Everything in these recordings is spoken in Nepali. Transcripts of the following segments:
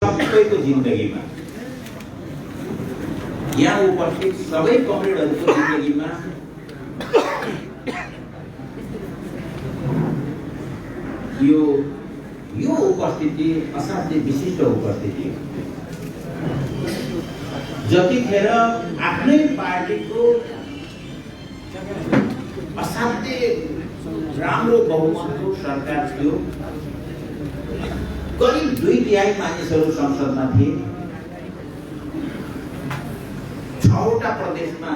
सबैको जिन्दगीमा यहाँ उपस्थित सबै कमरेडहरूको जिन्दगीमा यो उपस्थिति असाध्यै विशिष्ट उपस्थिति हो। जतिखेर आफ्नै पार्टीको असाध्यै राम्रो बहुमतको सरकार थियो, करिब 2/3 मानिसहरू संसदमा थिए, 6वटा प्रदेशमा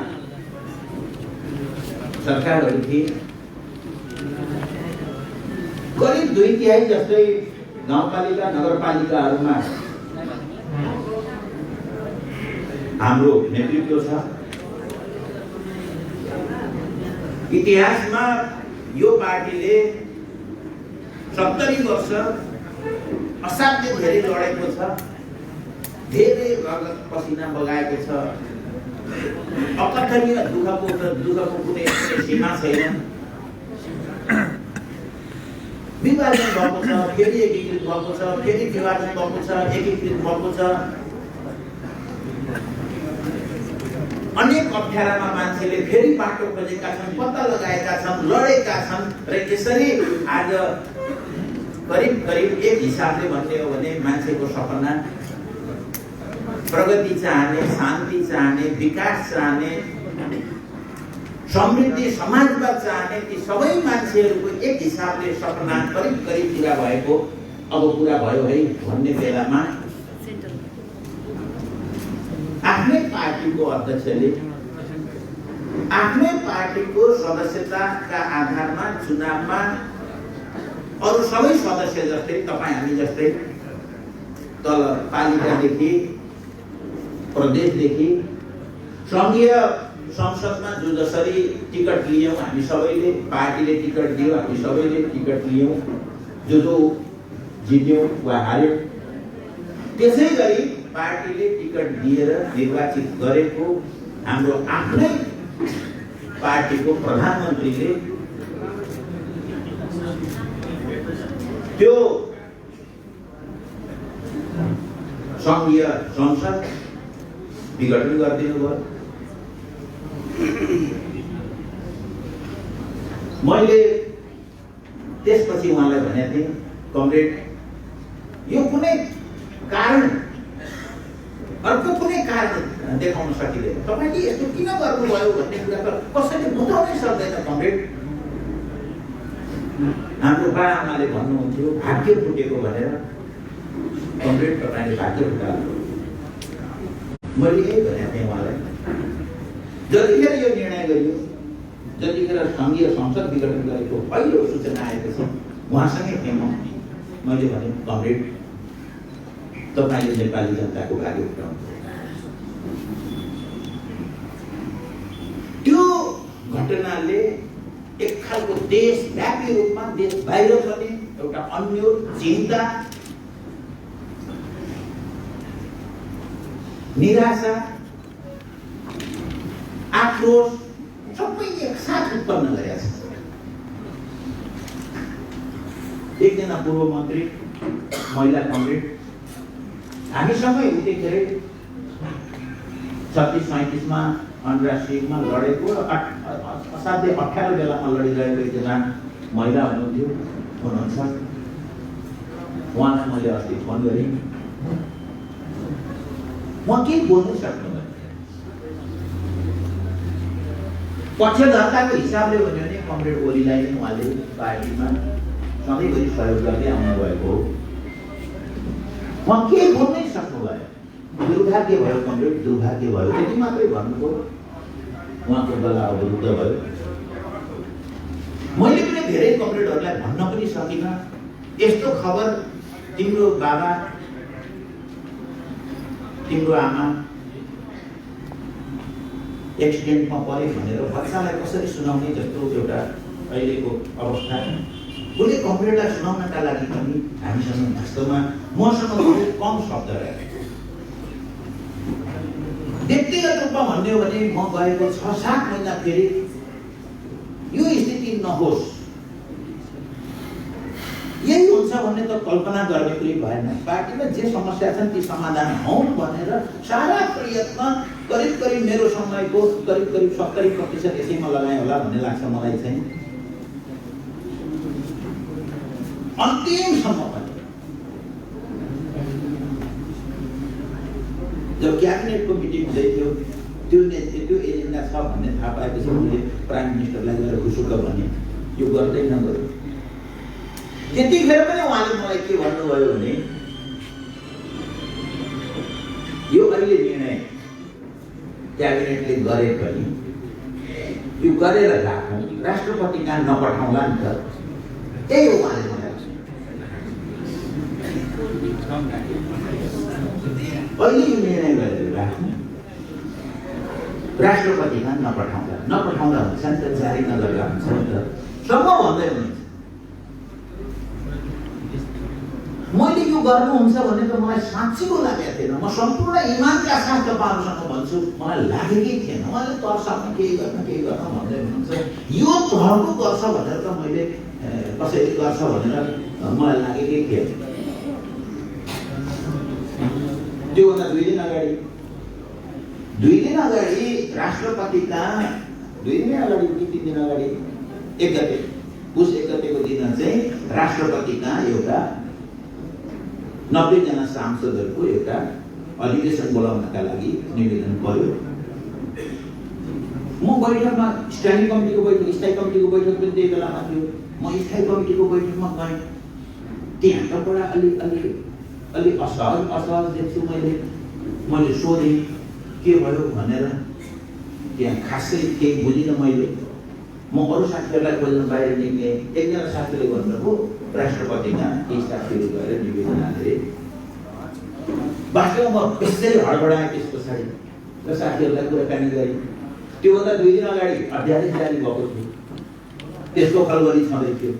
सरकारहरू थिए, करिब 2/3 जस्तै गाउँपालिका नगरपालिकाहरूमा हाम्रो नेतृत्व छ। इतिहासमा यो पार्टीले 70 वर्ष असाध्यै धेरै लडेको छ, धेरै रगत पसिना बगाएको छ, अकथनीय दुःखको कुनै सीमा छैन। विभाजन भएको छ, फेरि एकीकृत भएको छ, फेरि विभाजन भएको छ, एकीकृत भएको छ। अनेक अप्ठ्यारामा मान्छेले फेरि बाटो खोजेका छन्, पत्ता लगाएका छन्, लडेका छन् र यसरी आज करिब एक हिसाबले भन्ने हो भने मान्छेको सपना प्रगति चाहने, शान्ति चाहने, विकास चाहने, समृद्धि समाजवाद चाहने ती सबै मान्छेहरूको एक हिसाबले सपना करिब पूरा भएको, अब पूरा भयो है भन्ने बेलामा आफ्नै पार्टीको अध्यक्षले आफ्नै पार्टीको सदस्यताका आधारमा चुनावमा अरू सबै सदस्य जस्तै तपाईँ हामी जस्तै तल पालिकादेखि प्रदेशदेखि सङ्घीय संसदमा जो जसरी टिकट लियौँ हामी सबैले, पार्टीले टिकट दियो हामी सबैले टिकट लियौँ, जो जित्यौँ वा हार्यौँ, त्यसै गरी पार्टीले टिकट दिएर निर्वाचित गरेको हाम्रो आफ्नै पार्टीको प्रधानमन्त्रीले त्यो सङ्घीय संसद विघटन गरिदिनु भयो। मैले त्यसपछि उहाँलाई भनेको थिएँ, कमरेड यो कुनै कारण अर्को कुनै कारण देखाउन सकिँदैन, तपाईँले यस्तो किन गर्नुभयो भन्ने कुरा त कसैले बताउनै सक्दैन कमरेड। हाम्रो बाआमाले भन्नुहुन्थ्यो भाग्य फुटेको भनेर, कमरेड तपाईँले भाग्य फुटाल्नु। मैले यही भनेको थिएँ उहाँलाई। जतिखेर यो निर्णय गरियो, जतिखेर सङ्घीय संसद विघटन गरेको पहिलो सूचना आएको छ, उहाँसँगै थिएँ मैले भने कमरेड तपाईँले नेपाली जनताको भाग्य फुटाउनु। त्यो घटनाले एक खालको देशव्यापी रूपमा, देश बाहिर पनि एउटा अन्य चिन्ता, निराशा, आक्रोश सबै एकसाथ उत्पन्न गरेका छ। एकजना पूर्व मन्त्री महिला कमरेड हामीसँगै उतिखेर 36-37 अन्तर्राष्ट्रियमा लडेको असाध्यै अप्ठ्यारो बेलामा लडिरहेको एकजना महिला हुनुहुन्छ। उहाँलाई मैले अस्ति फोन गरेँ, उहाँ केही बोल्नै सक्नुभयो। पक्षधरताको हिसाबले हो भने कमरेड ओलीलाई नै उहाँले पार्टीमा सधैँभरि सहयोग गर्दै आउनुभएको हो। उहाँ केही बोल्नै सक्नुभयो। दुर्भाग्य भयो कमरेड, दुर्भाग्य भयो, त्यति मात्रै भन्नुभयो। उहाँको गला अवरुद्ध भयो। मैले पनि धेरै कमरेडहरूलाई भन्न पनि सकिनँ, यस्तो खबर तिम्रो बाबा, तिम्रो आमा एक्सिडेन्टमा परे भनेर बच्चालाई कसरी सुनाउने जस्तो एउटा अहिलेको अवस्था। उसले कमरेडलाई सुनाउनका लागि पनि हामीसँग वास्तवमा मसँग बहुत कम शब्द रहे। व्यक्तिगत रूपमा भन्ने हो भने म गएको 6-7 महिना फेरि यो स्थिति नहोस्, यही हुन्छ हुन्छ भन्ने त कल्पना गर्ने कुरै भएन। पार्टीमा जे समस्या छन् ती समाधान हुन् भनेर सारा प्रयत्न करिब मेरो समयको करिब 70% यसैमा लगाएँ होला भन्ने लाग्छ मलाई चाहिँ। अन्तिमसम्म पनि जब क्याबिनेटको मिटिङ हुँदै थियो त्यो एजेन्डा छ भन्ने थाहा पाएपछि मैले प्राइम मिनिस्टरलाई गएर खुसुक्क भने यो गर्दै नगरौँ। त्यतिखेर पनि उहाँले मलाई के भन्नुभयो भने यो अहिले निर्णय क्याबिनेटले गरे पनि यो गरेर राखौँ, राष्ट्रपति कहाँ नपठाउँला नि त। त्यही हो उहाँले मलाई अहिले यो निर्णय गरेर राख्नु, राष्ट्रपति कहाँ नपठाउँदा हुन्छ नि त, जारी नगर्दा हुन्छ नि त सम्म भन्दै हुनुहुन्छ। मैले यो गर्नुहुन्छ भने त मलाई साँच्चीको लागेको थिएन। म सम्पूर्ण इमानका साथ तपाईँहरूसँग भन्छु, मलाई लागेकै थिएन। उहाँले तर्सामा केही गर्न भन्दै हुनुहुन्छ। यो धर्मको गर्छ भनेर त मैले कसैले गर्छ भनेर मलाई लागेकै थिएन। त्योभन्दा 2 दिन अगाडि राष्ट्रपतिका 2 दिन अगाडि कि 3 दिन अगाडि 1 गते पुस 1 गतेको दिन चाहिँ राष्ट्रपतिका एउटा 90 जना सांसदहरूको एउटा अधिवेशन बोलाउनका लागि निवेदन गर्यो। म बैठकमा स्ट्यान्डिङ कमिटीको बैठक, स्थायी कमिटीको बैठक पनि त्यही बेलामा थियो। म स्थायी कमिटीको बैठकमा गएँ। त्यहाँ त बडा अलि असहज देख्छु। मैले सोधेँ के भयो भनेर। त्यहाँ खासै केही बुझिनँ मैले। म अरू साथीहरूलाई खोज्न बाहिर निक्लेँ। एकजना साथीले भन्नुभयो राष्ट्रपतिका केही साथीहरू गएर निवेदन हाले। वास्तवमा म त्यसरी हडबडाएँ। त्यस पछाडि र साथीहरूलाई कुराकानी गरेँ। त्योभन्दा 2 दिन अगाडि अध्यादेश जारी भएको थियो, त्यसको खलबली छँदै थियो।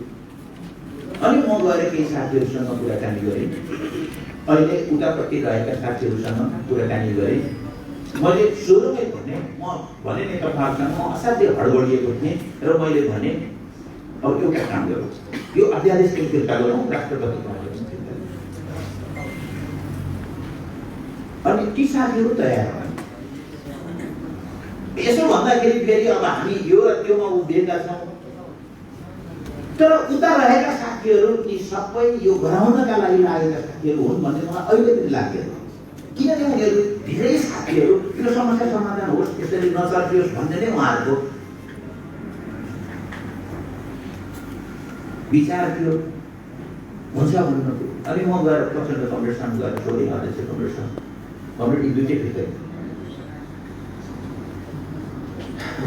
अनि म गएर केही साथीहरूसँग कुराकानी गरेँ। अहिले उतापट्टि रहेका साथीहरूसँग कुराकानी गरेँ। मैले सुरुमै भने म नि तपाईँहरूसँग म असाध्यै हडबडिएको थिएँ र मैले भने अब एउटा काम गरौँ, यो अध्यादेशको फिर्ता गरौँ, राष्ट्रपतिको अनि ती साथीहरू तयार भए। यसो भन्दाखेरि फेरि अब हामी यो र त्योमा उभिएका छौँ। तर उता रहेका साथीहरू ती सबै यो गराउनका लागि लागेका साथीहरू हुन् भन्ने मलाई अहिले पनि लाग्दैन। किनभने उनीहरू धेरै साथीहरू यो समस्या समाधान होस्, यसरी नचर्कियोस् भन्ने नै उहाँहरूको विचार थियो। हुन्छ भन्नुभयो। अनि म गएर प्रचण्ड कङ्ग्रेससँग गएर सोधेँ, अध्यक्ष कङ्ग्रेस यी दुइटै फिर्ता।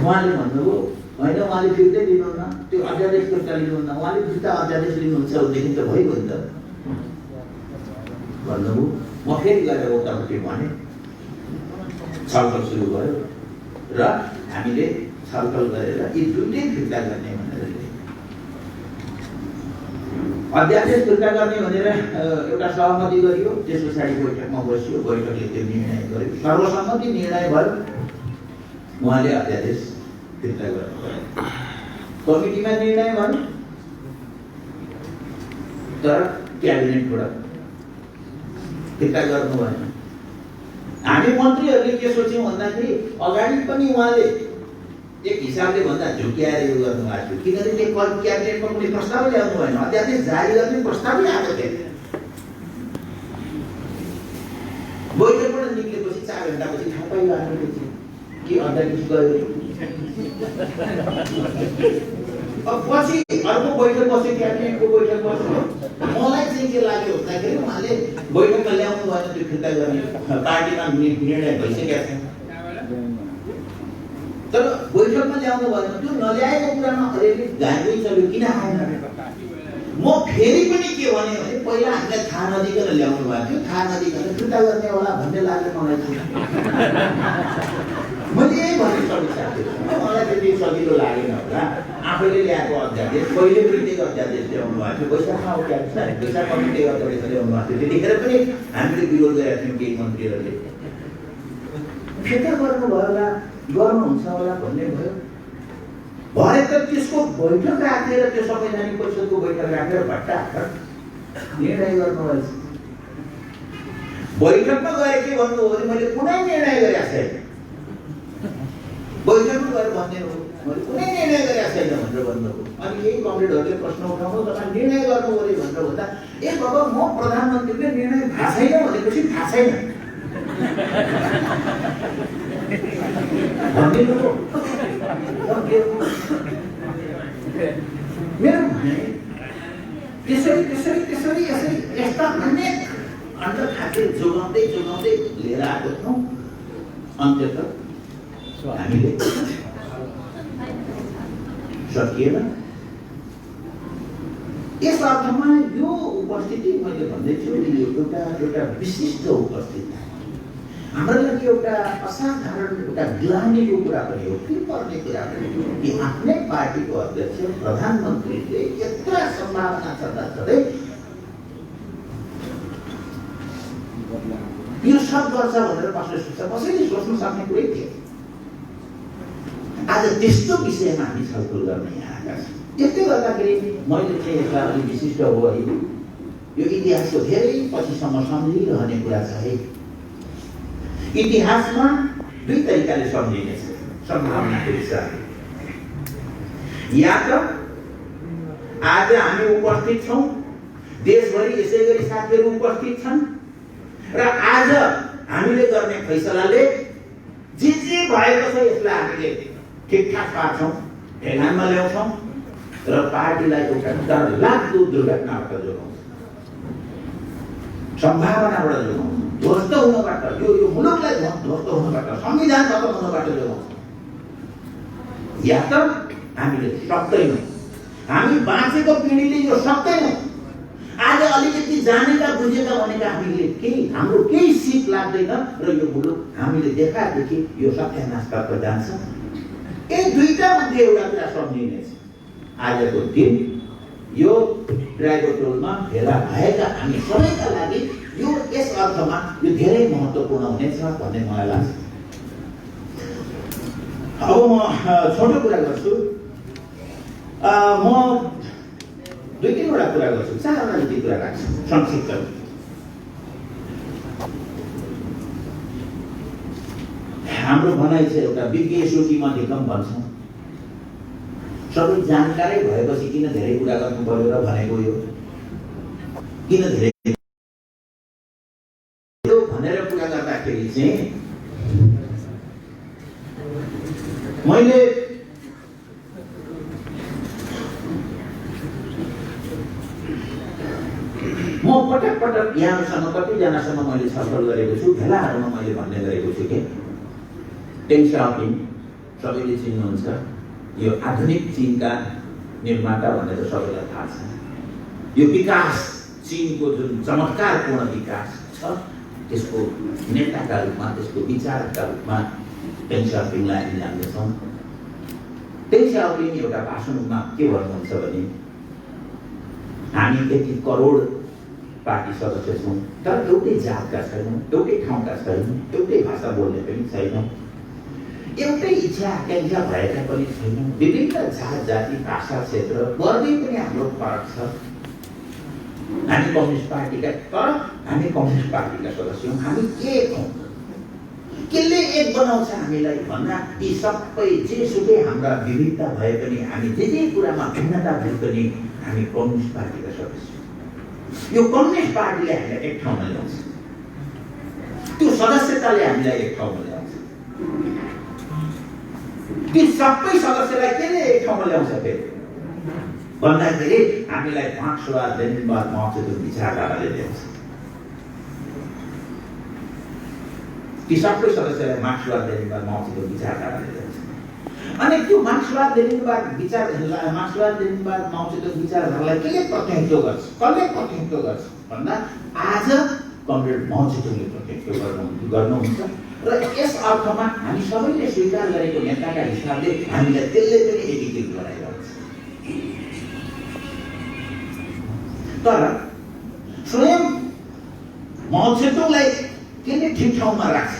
उहाँले भन्नुभयो होइन, उहाँले फिर्तै लिनुहुन्न, त्यो अध्यादेश फिर्ता लिनुहुन्न, उहाँले फिर्ता अध्यादेश लिनुहुन्छ भनेदेखि त भइगयो नि त भन्नुभयो। म फेरि गएर उतापट्टि भने छलफल सुरु भयो र हामीले छलफल गरेर यी दुइटै फिर्ता गर्ने भनेर अध्यादेश फिर्ता गर्ने भनेर एउटा सहमति गरियो। त्यस पछाडि बैठकमा बसियो। बैठकले त्यो निर्णय गर्यो, सर्वसम्मति निर्णय भयो। उहाँले अध्यादेश फिर्ता गर्नुभयो। कमिटीमा निर्णय भयो, तर क्याबिनेटबाट फिर्ता गर्नु भएन। हामी मन्त्रीहरूले के सोच्यौँ भन्दाखेरि अगाडि पनि उहाँले एक हिसाबले भन्दा झुक्याएर यो गर्नुभएको थियो। किनभने क्याबिनेटमा कुनै प्रस्तावै ल्याउनु भएन, अध्यादेश जारी गर्ने प्रस्तावै आएको थिएन। बैठकबाट निक्लेपछि 4 घण्टापछि थाहा पाइयो हामीले कि अध्यादेश गयो। अब पछि अर्को बैठक बस्यो, क्याबिनेटको बैठक बस्यो। मलाई चाहिँ के लाग्यो भन्दाखेरि उहाँले बैठकमा ल्याउनु भएन त्यो फिर्ता गर्ने। पार्टीमा निर्णय भइसकेको छ, तर बैठकमा ल्याउनु भएन। त्यो नल्याएको कुरामा अलिअलि गाली चल्यो, किन आएन। म फेरि पनि के भने पहिला हामीलाई थाहा नदिकन ल्याउनु भएको थियो, थाहा नदिकन फिर्ता गर्ने होला भन्ने लाग्यो मलाई। मैले यही भने मलाई त्यति सजिलो लागेन होला। आफैले ल्याएको अध्यादेश पहिले पनि त्यही अध्यादेश ल्याउनु भएको थियो। वैशाखमा वैशाख कमिटी अध्यादेश ल्याउनु भएको थियो। त्यतिखेर पनि हामीले विरोध गरेका थियौँ केही मन्त्रीहरूले। फिर्ता गर्नुभयो होला, गर्नुहुन्छ होला भन्ने भयो। भरे त त्यसको बैठक राखेर, त्यो संवैधानिक परिषदको बैठक राखेर भट्टा निर्णय गर्नुभएछ। बैठकमा गएर के भन्नुभयो भने मैले कुनै निर्णय गरेको छैन, बैठकमा गएर भन्ने हो मैले कुनै निर्णय गरेको छैन भनेर भन्नुभयो। अनि यही कमरेडहरूले प्रश्न उठाउनु तपाईँ निर्णय गर्नु पर्यो भनेर भन्दा ए बाबा म प्रधानमन्त्रीले निर्णय थाहा छैन भनेपछि थाहा छैन भनिदिनु। मेरो भनाइ त्यसरी यस्ता अनेक अन्तर्खातिर जोगाउँदै लिएर आएको छौँ। अन्त्यतः हामीले सकिएन। यस अर्थमा यो उपस्थिति मैले भन्दैछु एउटा विशिष्ट उपस्थिति हाम्रो लागि एउटा असाधारण एउटा ग्लानीको कुरा पनि हो, पर्ने कुरा पनि हो कि आफ्नै पार्टीको अध्यक्ष प्रधानमन्त्रीले यत्रो सम्भावना छँदै यो सब गर्छ भनेर कसैले सोच्न सक्ने कुरै थिएन। आज त्यस्तो विषयमा हामी छलफल गर्न यहाँ आएका छौँ। त्यसले गर्दाखेरि मैले चाहिँ यसलाई अलिक विशिष्ट हो है, यो इतिहासको धेरै पछिसम्म सम्झिरहने कुरा छ है। इतिहासमा दुई तरिकाले सम्झिनेछ सम्भावनाको हिसाबले। या त आज हामी उपस्थित छौँ, देशभरि यसै गरी साथीहरू उपस्थित छन् र आज हामीले गर्ने फैसलाले जे भएको छ यसलाई हामीले ठिकठाक पार्छौँ, ढेगानमा ल्याउँछौँ र पार्टीलाई एउटा डरलाग्दो दुर्घटनाबाट जोगाउँछ, सम्भावनाबाट जोगाउँछ, ध्वस्त हुनबाट, यो मुलुकलाई ध्वस्त हुनबाट, संविधान खत्म हुनबाट जोगाउँछ। या त हामीले सक्दैनौँ, हामी बाँचेको पिँढीले यो सक्दैनौँ। आज अलिकति जानेका बुझेका भनेका हामीले हाम्रो केही सिप लाग्दैन र यो मुलुक हामीले देखादेखि यो सत्यानाशतर्फ जान्छ। यी दुईटा मध्ये एउटा कुरा सम्झिनेछ। आजको दिन यो ड्राइभर टोलमा भेला भएका हामी सबैका लागि यो यस अर्थमा यो धेरै महत्त्वपूर्ण हुनेछ भन्ने मलाई लाग्छ। अब म छोटो कुरा गर्छु, म दुई तीनवटा कुरा गर्छु, चारवटा जति कुरा राख्छु संक्षिप्त। हाम्रो भनाइ चाहिँ एउटा विज्ञ सुखीमा धिकम भन्छौँ। सबै जानकारै भएपछि किन धेरै कुरा गर्नु पर्यो र भनेको यो किन धेरै भनेर कुरा गर्दाखेरि चाहिँ मैले म पटक यहाँसँग कतिजनासँग मैले छलफल गरेको छु, भेलाहरूमा मैले भन्ने गरेको छु कि टेङ साओपिङ सबैले चिन्नुहुन्छ, यो आधुनिक चीनका निर्माता भनेर सबैलाई थाहा छ। यो विकास चीनको जुन चमत्कारपूर्ण विकास छ त्यसको नेताका रूपमा, त्यसको विचारका रूपमा टेङ साओपिङलाई हामी जान्दछौँ। टेङ साओपिङ एउटा भाषणमा के भन्नुहुन्छ भने हामी 33 करोड पार्टी सदस्य छौँ तर एउटै जातका छैनौँ, एउटै ठाउँका छैनौँ, एउटै भाषा बोल्ने पनि छैनौँ, एउटै इच्छा आकाङ्क्षा भएका पनि छैनौँ, विभिन्न जात जाति भाषा क्षेत्र वर्गै पनि हाम्रो फरक छ। हामी कम्युनिस्ट पार्टीका, तर हामी कम्युनिस्ट पार्टीका सदस्य हौँ। हामी एक हौँ, केले एक बनाउँछ हामीलाई भन्दा यी सबै जेसुकै हाम्रा विविधता भए पनि, हामी जे कुरामा भिन्नता भए पनि हामी कम्युनिस्ट पार्टीका सदस्य। यो कम्युनिस्ट पार्टीले हामीलाई एक ठाउँमा ल्याउँछ, त्यो सदस्यताले हामीलाई एक ठाउँमा ल्याउँछ। ती सबै सदस्यलाई केले एक ठाउँमा ल्याउँछ फेरि भन्दाखेरि हामीलाई मार्क्सवाद लेनिनवाद माओवादीको विचारधाराले ल्याउँछ। ती सबै सदस्यलाई मार्क्सवाद लेनिनवाद माओवादीको विचारधाराले ल्याउँछ। अनि त्यो मार्क्सवाद लेनिनवाद माओवादीको विचारधारालाई केले प्रतिनिधित्व गर्छ, कसले प्रतिनिधित्व गर्छ भन्दा आज कमरेड माओवादीले प्रतिनिधित्व गर्नुहुन्छ र यस अर्थमा हामी सबैले स्वीकार गरेको नेताका हिसाबले हामीलाई त्यसले पनि एकीकृत गराइरहेको छ। तर स्वयं माओवादीलाई केले ठिक ठाउँमा राख्छ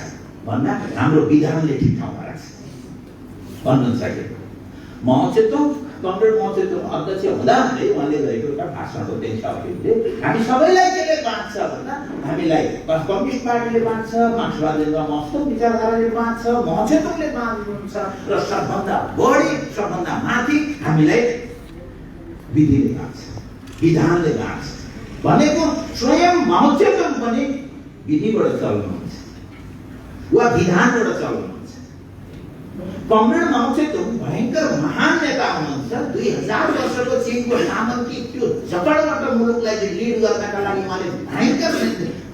भन्दा हाम्रो विधानले ठिक ठाउँमा राख्छ। भन्नु सके माओवादी कमरेड महोत्सवको अध्यक्ष हुँदाहुँदै उहाँले गरेको एउटा भाषणको त्यही शब्दले हामी सबैलाई केले बाँच्छ भन्दा हामीलाई कम्युनिस्ट पार्टीले बाँच्छ, मार्क्सवादीले मस्तो विचारधाराले बाँच्छ, महोत्सवले बाँच्नुहुन्छ र सबभन्दा बढी सबभन्दा माथि हामीलाई विधिले बाँच्छ, विधानले बाँच्छ भनेको स्वयं महोत्सव पनि विधिबाट चल्नुहुन्छ वा विधानबाट चल्नुहुन्छ। कमरेड महोत्सव भयंकर महान नेता हुनुहुन्छ। 2000 वर्षको चीनको सामन्ती त्यो झपडबाट मुलुकलाई लिड गर्नका लागि उहाँले भयंकर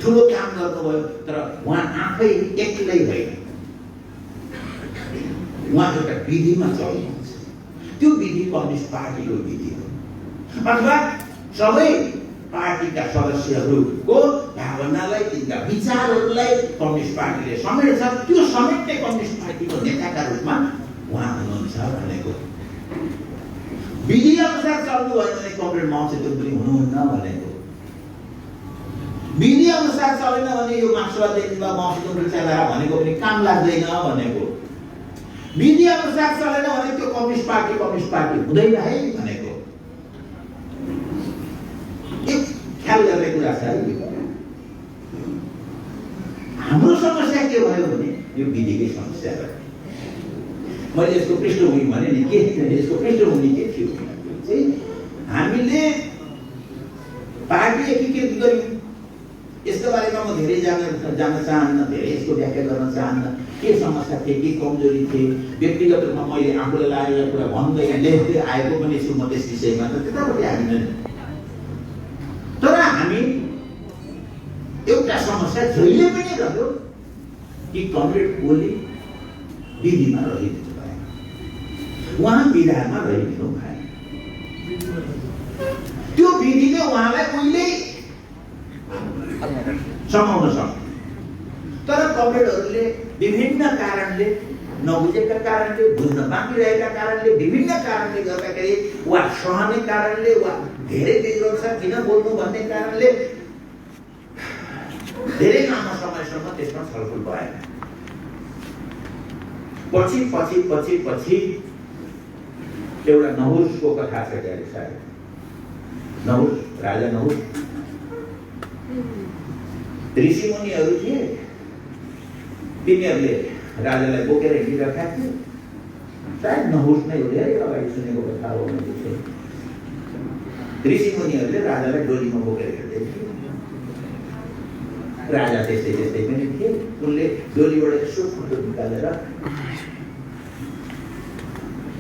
ठुलो काम गर्नुभयो। तर उहाँ आफै एक्लै होइन, उहाँ एउटा विधिमा चल्नुहुन्छ। त्यो विधि कम्युनिस्ट पार्टीको विधि हो अथवा सबै पार्टीका सदस्यहरूको भावनालाई, तिनका विचारहरूलाई कम्युनिस्ट पार्टीले समेट्छ। त्यो समेट्ने कम्युनिस्ट पार्टीको नेताका रूपमा उहाँ हुनुहुन्छ भनेको। विधि अनुसार चल्नु भयो भने कमरेड महोत्सव पनि हुनुहुन्न भनेको। विधि अनुसार चलेन भने यो मार्क्सवादीमा महोत्सव विचारधारा भनेको पनि काम लाग्दैन भनेको। विधि अनुसार चलेन भने त्यो कम्युनिस्ट पार्टी हुँदैन है भनेको। ख्याल गर्ने कुरा छ। हाम्रो समस्या के भयो भने यो विधिकै समस्या भयो। मैले यसको पृष्ठभूमि भने नि के यसको पृष्ठभूमि के थियो चाहिँ हामीले पार्टी एकीकृत गर्यौं। यसको बारेमा म धेरै जान्न चाहन्न, धेरै यसको व्याख्या गर्न चाहन्न। के समस्या थिए, के कमजोरी थिए, व्यक्तिगत रूपमा मैले आफूलाई लागेको कुरा भन्दै लेख्दै आएको पनि छु म त्यस विषयमा। त त्यतापट्टि हामी तर हामी एउटा समस्या जहिले पनि रह्यो कि कमरेड ओली विधिमा रहिदिनु भएन, उहाँ विधानमा रहिदिनु भएन। त्यो विधिले उहाँलाई उहिले समाउन सक्छ। तर कमरेडहरूले विभिन्न कारणले, नबुझेका कारणले, बुझ्न बाँकी रहेका कारणले, विभिन्न कारणले गर्दाखेरि वा सहने कारणले वा धेरै विरोध छ किन बोल्नु भन्ने कारणले धेरै लामो समयसम्म त्यसमा छलफल भएन। पछि एउटा नहुसको कथा छ क्यारे सायद। नहुस, राजा नहुस, ऋषि मुनिहरू थिए, तिनीहरूले राजालाई बोकेर हिँडिरहेका थिए। सायद नहुस नै हो, धेरै अगाडि सुनेको कथा हो। ऋषि मुनिहरूले राजालाई डोलीमा बोकेर हिँड्दै थिए। राजा त्यस्तै पनि थिए। उनले डोलीबाट यसो खुट्टो निकालेर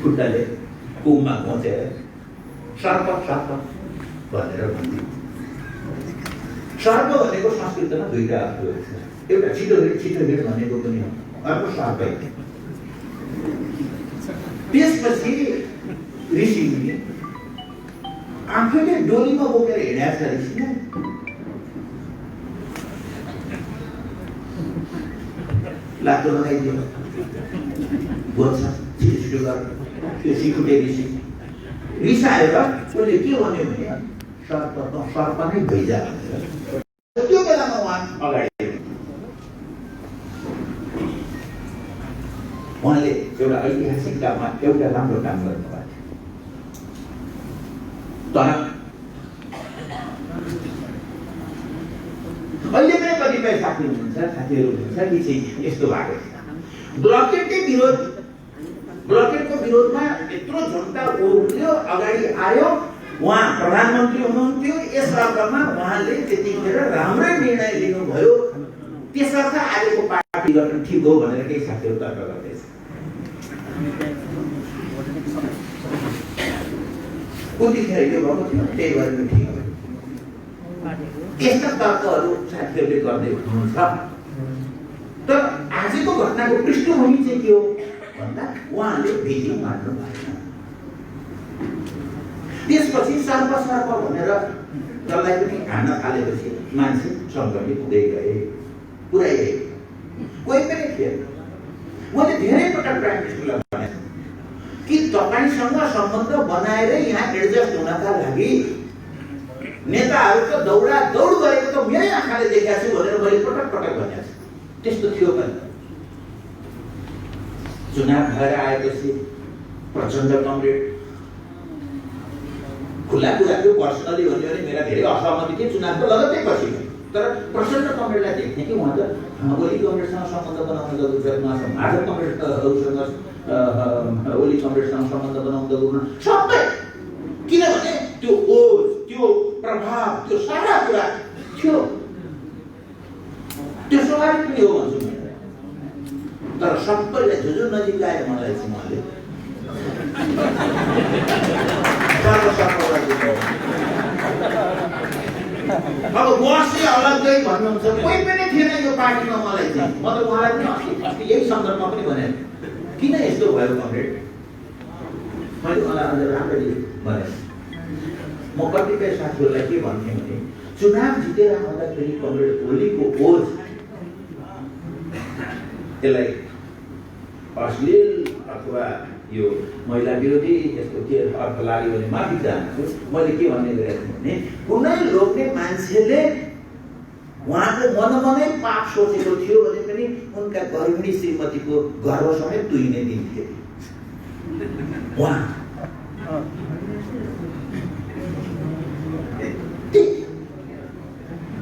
खुट्टाले कुममा घोचेर सर्प भनेर भन्थे। सर्प भनेको संस्कृतमा दुईटा अर्थ छ। एउटा छिटो हिँड भनेको पनि हो, अर्को सर्पै। त्यसपछि ऋषि मुनि आफैले डोलीमा बोकेर हिँडेको छ। ऋषिले लातो लगाइदियो, बोल्छ छिटो गर। त्यो सिकुटे ऋषि रिसाएर उसले के भन्यो भने सर्प नै भइजा भनेर। त्यो बेलामा उहाँ अगाडि उहाँले एउटा ऐतिहासिक काममा एउटा राम्रो काम गर्नुभएको थियो। तर अहिले पनि कतिपय साथीहरू हुनुहुन्छ कि चाहिँ यस्तो भएको छ। ब्लकेटको विरोधमा यत्रो जनता उठ्यो, अगाडि आयो। उहाँ प्रधानमन्त्री हुनुहुन्थ्यो। यस अर्थमा उहाँले त्यतिखेर राम्रै निर्णय लिनुभयो। त्यसर्थ आजको पार्टी गठन ठिक हो भनेर केही साथीहरू तर्क गर्दैछ। उतिखेर यो भएको थियो, त्यही भएर ठिक हो। यस्ता तर्कहरू साथीहरूले गर्दै हुनुहुन्छ। तर आजको घटनाको पृष्ठभूमि चाहिँ के हो भन्दा उहाँले विधि मान्नु भएन। त्यसपछि सर्प भनेर जसलाई पनि हान्न थालेपछि मान्छे सङ्गठित हुँदै गए, पुरै कोही पनि थिएन। मैले धेरै पटक प्राइम मिनिस्टरलाई भनेको कि तपाईसँग सम्बन्ध बनाएर यहाँ एडजस्ट हुनका लागि नेताहरूको दौड गरेको त मेरै आँखाले देखेको छु भनेर मैले पटक भनेको छु। त्यस्तो थियो पनि। चुनाव भएर आएपछि प्रचण्ड कमरेड खुला कुरा थियो पर्सनली भन्यो भने मेरा धेरै असहमति थिए चुनावको लगत्तै पछि तर प्रचण्ड कमरेडलाई देख्ने कि उहाँ त ओली कमरेडसँग सम्बन्ध बनाउन जरुरत नछ भाजप कमरेडहरूसँग ओली कमरेडसँग सम्बन्ध बनाउन जरुरत सबै किनभने त्यो ओज त्यो प्रभाव त्यो सारा कुरा थियो त्यो स्वाभाविक पनि हो भन्छु मैले तर सबैलाई जो नजिक आएर मलाई चाहिँ उहाँले अब उहाँले अलग्गै भन्नुहुन्छ कोही पनि थिएन यो पार्टीमा मलाई चाहिँ म त उहाँलाई पनि अस्ति यही सन्दर्भमा पनि भने किन यस्तो भयो कमरेड मैले उहाँलाई अझ राम्ररी भने म कतिपय साथीहरूलाई के भन्थेँ भने चुनाव जितेर आउँदाखेरि कमरेड ओलीको ओज त्यसलाई अश्लील अथवा यो महिला विरोधी यस्तो के अर्थ लाग्यो भने माथि जान्छु मैले के भन्ने गरेको छु भने कुनै लोग्ने मान्छेले उहाँको मनमनै पाप सोचेको थियो भने पनि उनका गर्भिणी श्रीमतीको गर्भ समेत तुहिने दिन्थे उहाँ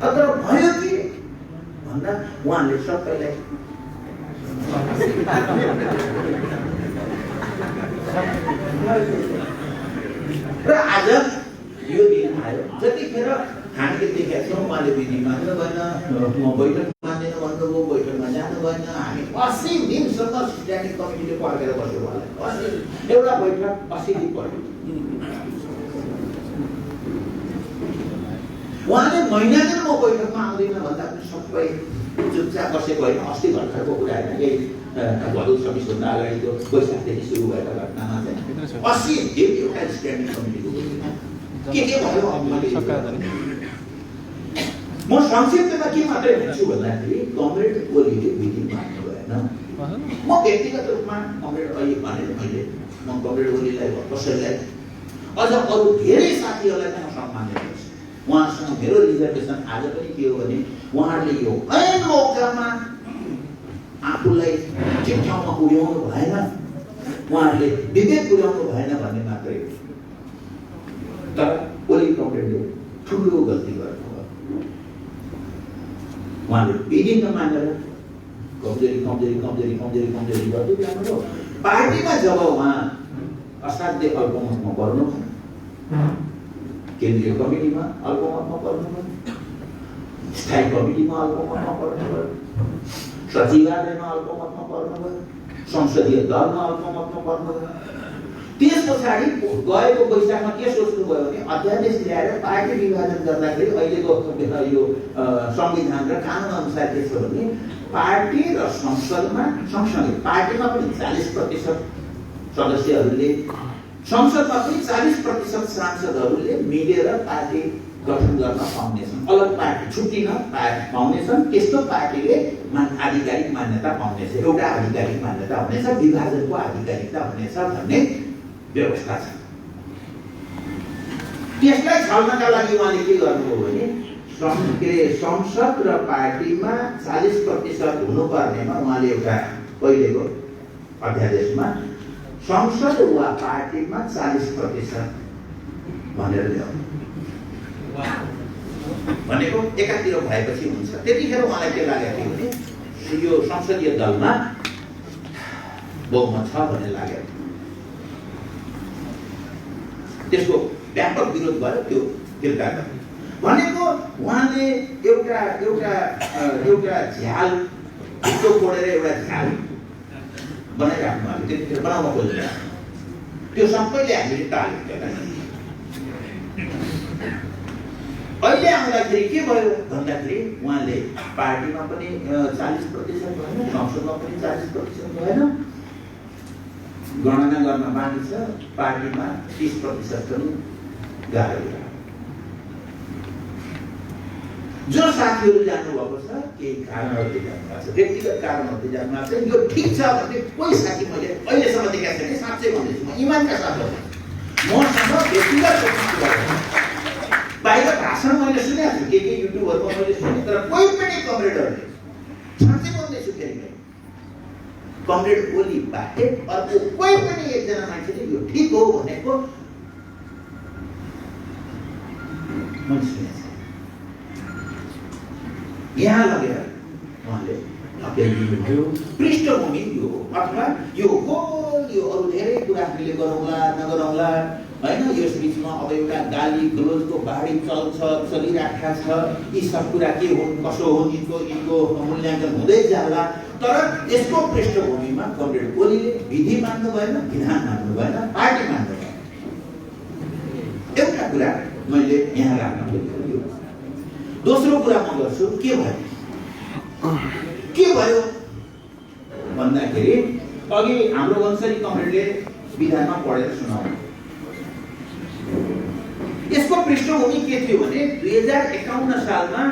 अथवा भयो कि भन्दा उहाँले सबैलाई र आज यो दिन आयो जतिखेर हामीले देखेका छौँ उहाँले विधि मान्नु भएन म बैठक मान्दैन भन्नुभयो बैठकमा जानु भएन हामी 80 दिनसम्म स्ट्यान्डिङ कमिटीले पर्खेर बस्यो उहाँलाई एउटा बैठक 80 दिन पर्यो उहाँले महिना दिन म बैठकमा आउँदैन भन्दा पनि सबै चुपचाप बसेको होइन अस्ति भर्खरको कुरा होइन यही भदौ 26 भन्दा अगाडिको वैशाखदेखि सुरु भएका घटनामा चाहिँ 80 दिन एउटा स्ट्यान्डिङ कमिटीको के भयो म संक्षिप्तमा के मात्रै भन्छु भन्दाखेरि कमरेड ओलीले विधि मान्नु भएन म व्यक्तिगत रूपमा कमरेड अहिले भनेर मैले म कमरेड ओलीलाई कसैलाई अझ अरू धेरै साथीहरूलाई पनि सम्मान दिन्छु उहाँसँग मेरो रिजर्भेसन आज पनि के हो भने उहाँहरूले यो ऐन मौकामा आफूलाई ठिक ठाउँमा पुर्याउनु भएन उहाँहरूले विवेक पुर्याउनु भएन भन्ने मात्रै तर ओली कमरेडले ठुलो गल्ती गर्नुभयो उहाँले विधि नमानेर कमजोरी गर्दै जानुभयो पार्टीमा जब उहाँ असाध्य अल्पमतमा पर्नु केन्द्रीय कमिटीमा अल्पमतमा पर्नुभयो स्थायी कमिटीमा अल्पमतमा पर्नुभयो सचिवालयमा अल्पमतमा पर्नुभयो संसदीय दलमा अल्पमतमा पर्नुभयो त्यस पछाडि गएको वैशाखमा के सोच्नुभयो भने अध्यादेश ल्याएर पार्टी विभाजन गर्दाखेरि अहिलेको यो संविधान र कानुन अनुसार के छ भने पार्टी र संसदमा सँगसँगै पार्टीमा पनि 40% सदस्यहरूले संसदमा पनि 40% सांसदहरूले मिलेर पार्टी गठन गर्न पाउनेछन् अलग पार्टी छुट्टिन पाउनेछन् त्यस्तो पार्टीले आधिकारिक मान्यता पाउनेछ एउटा आधिकारिक मान्यता हुनेछ विभाजनको आधिकारिकता हुनेछ भन्ने व्यवस्था छ त्यसलाई छल्नका लागि उहाँले के गर्नुभयो भने संसद र पार्टीमा 40% हुनुपर्नेमा उहाँले एउटा पहिलेको अध्यादेशमा संसद वा पार्टीमा 40% भनेर ल्याउनु भनेको एकातिर भएपछि हुन्छ त्यतिखेर उहाँलाई के लागेको थियो भने यो संसदीय दलमा बहुमत छ भन्ने लाग्यो त्यसको व्यापक विरोध भयो त्यो फिर्ता गर्यो भनेको उहाँले एउटा झ्याल भित्तो फोडेर एउटा झ्याल बनाइराख्नु भएको त्यतिखेर बनाउन खोज्नु त्यो सबैले हामीले टाल्यो अहिले आउँदाखेरि के भयो भन्दाखेरि उहाँले पार्टीमा पनि 40% भएन संसदमा पनि 40% भएन गणना गर्न बाँकी छ पार्टीमा 30% पनि गाह्रो जो साथीहरू जानुभएको छ केही कारणहरूले जानुभएको छ व्यक्तिगत कारणहरूले जानुभएको छ यो ठिक छ भन्ने कोही साथी मैले अहिलेसम्म देखाएको छैन साँच्चै भन्दैछु म इमानका साथ मसँग व्यक्तिगत रूपमा बाहिर भाषण मैले सुनेको छु के युट्युबहरूमा मैले सुने तर कोही पनि कमरेडहरूले साँच्चै भन्दैछु फेरि कमरेड ओली बाहेक अर्को कोही पनि एकजना मान्छेले यो ठिक हो भनेको मैले सुनेको छु। यहाँ लगेर उहाँले थप्याइदिनुभयो पृष्ठभूमि यो अथवा यो अरू धेरै कुराहरूले गरौँला नगरौँला होइन, यस बिचमा अब एउटा गाली गलोजको बाढी चलिराखेका छ। यी सब कुरा के हुन् कसो हुन् यिनको मूल्याङ्कन हुँदै जाला। तर यसको पृष्ठभूमिमा कमरेड ओलीले विधि मान्नु भएन, विधान मान्नु भएन, पार्टी मान्नु भएन। एउटा कुरा मैले यहाँ राख्न खोजेको। दोस्रो कुरा म गर्छु के भयो भन्दाखेरि अघि हाम्रो वंशरी कमरेडले विधानमा पढेर सुनाउनु। यसको पृष्ठभूमि के थियो भने 2051 सालमा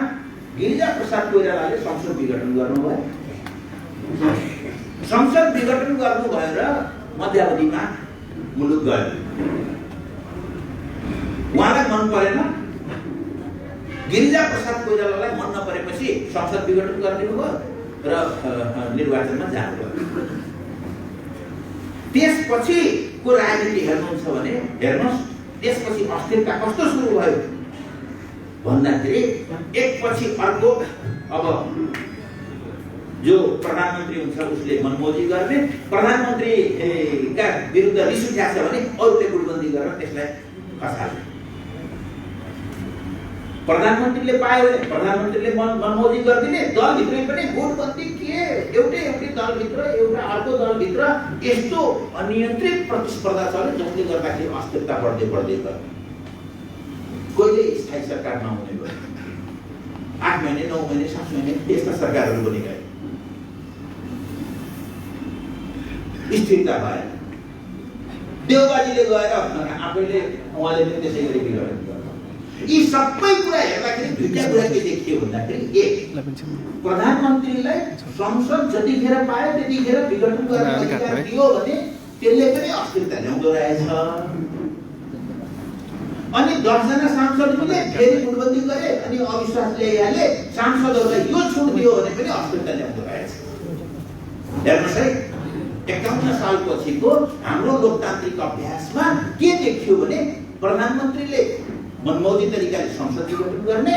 गिरिजा प्रसाद कोइरालाले संसद विघटन गर्नुभयो। संसद विघटन गर्नुभयो र मध्यावधिमा मुलुक गयो। उहाँलाई मन परेन, गिरिजा प्रसाद कोइरालालाई मन नपरेपछि संसद विघटन गरिदिनु भयो र निर्वाचनमा जानुभयो। त्यसपछिको राजनीति हेर्नुहुन्छ भने हेर्नुहोस्, त्यसपछि अस्थिरता कस्तो सुरु भयो भन्दाखेरि एकपछि अर्को अब जो प्रधानमन्त्री हुन्छ उसले मनमोजी गर्ने, प्रधानमन्त्रीका विरुद्ध रिस उठ्याछ भने अरूले गुटबन्दी गरेर त्यसलाई खसाल्ने। प्रधानमन्त्रीले पायो भने प्रधानमन्त्रीले मनमोजी गरिदिने, दलभित्रै पनि गुटबन्दी के एउटै दलभित्र एउटा अर्को दलभित्र यस्तो अनियन्त्रित प्रतिस्पर्धा चल्यो जसले गर्दाखेरि अस्थिरता बढ्दै गयो। कहिले स्थायी सरकार नहुने भयो। 8 महिने 9 महिने 7 महिने यस्ता सरकारहरू पनि गए, स्थिरता भएन। देउबाजीले गएर आफैले उहाँले पनि त्यसै गरी विघटन गर्नु। यी सबै कुरा हेर्दाखेरि दुईटा कुरा के देखियो भन्दाखेरि, एक प्रधानमन्त्रीलाई संसद जतिखेर पायो त्यतिखेर विघटन गर्ने अधिकार दियो भने त्यसले पनि अस्थिरता ल्याउँदो रहेछ। अनि 10 जना सांसदले फेरि गुटबन्दी गरे अनि अविश्वास ल्याइहाले, सांसदहरूलाई यो छुट दियो भने पनि अस्थिरता ल्याउँदो रहेछ। हेर्नुहोस् है, 51 सालपछिको हाम्रो लोकतान्त्रिक अभ्यासमा के देखियो भने प्रधानमन्त्रीले मनमौजी तरिकाले संसद विघटन गर्ने,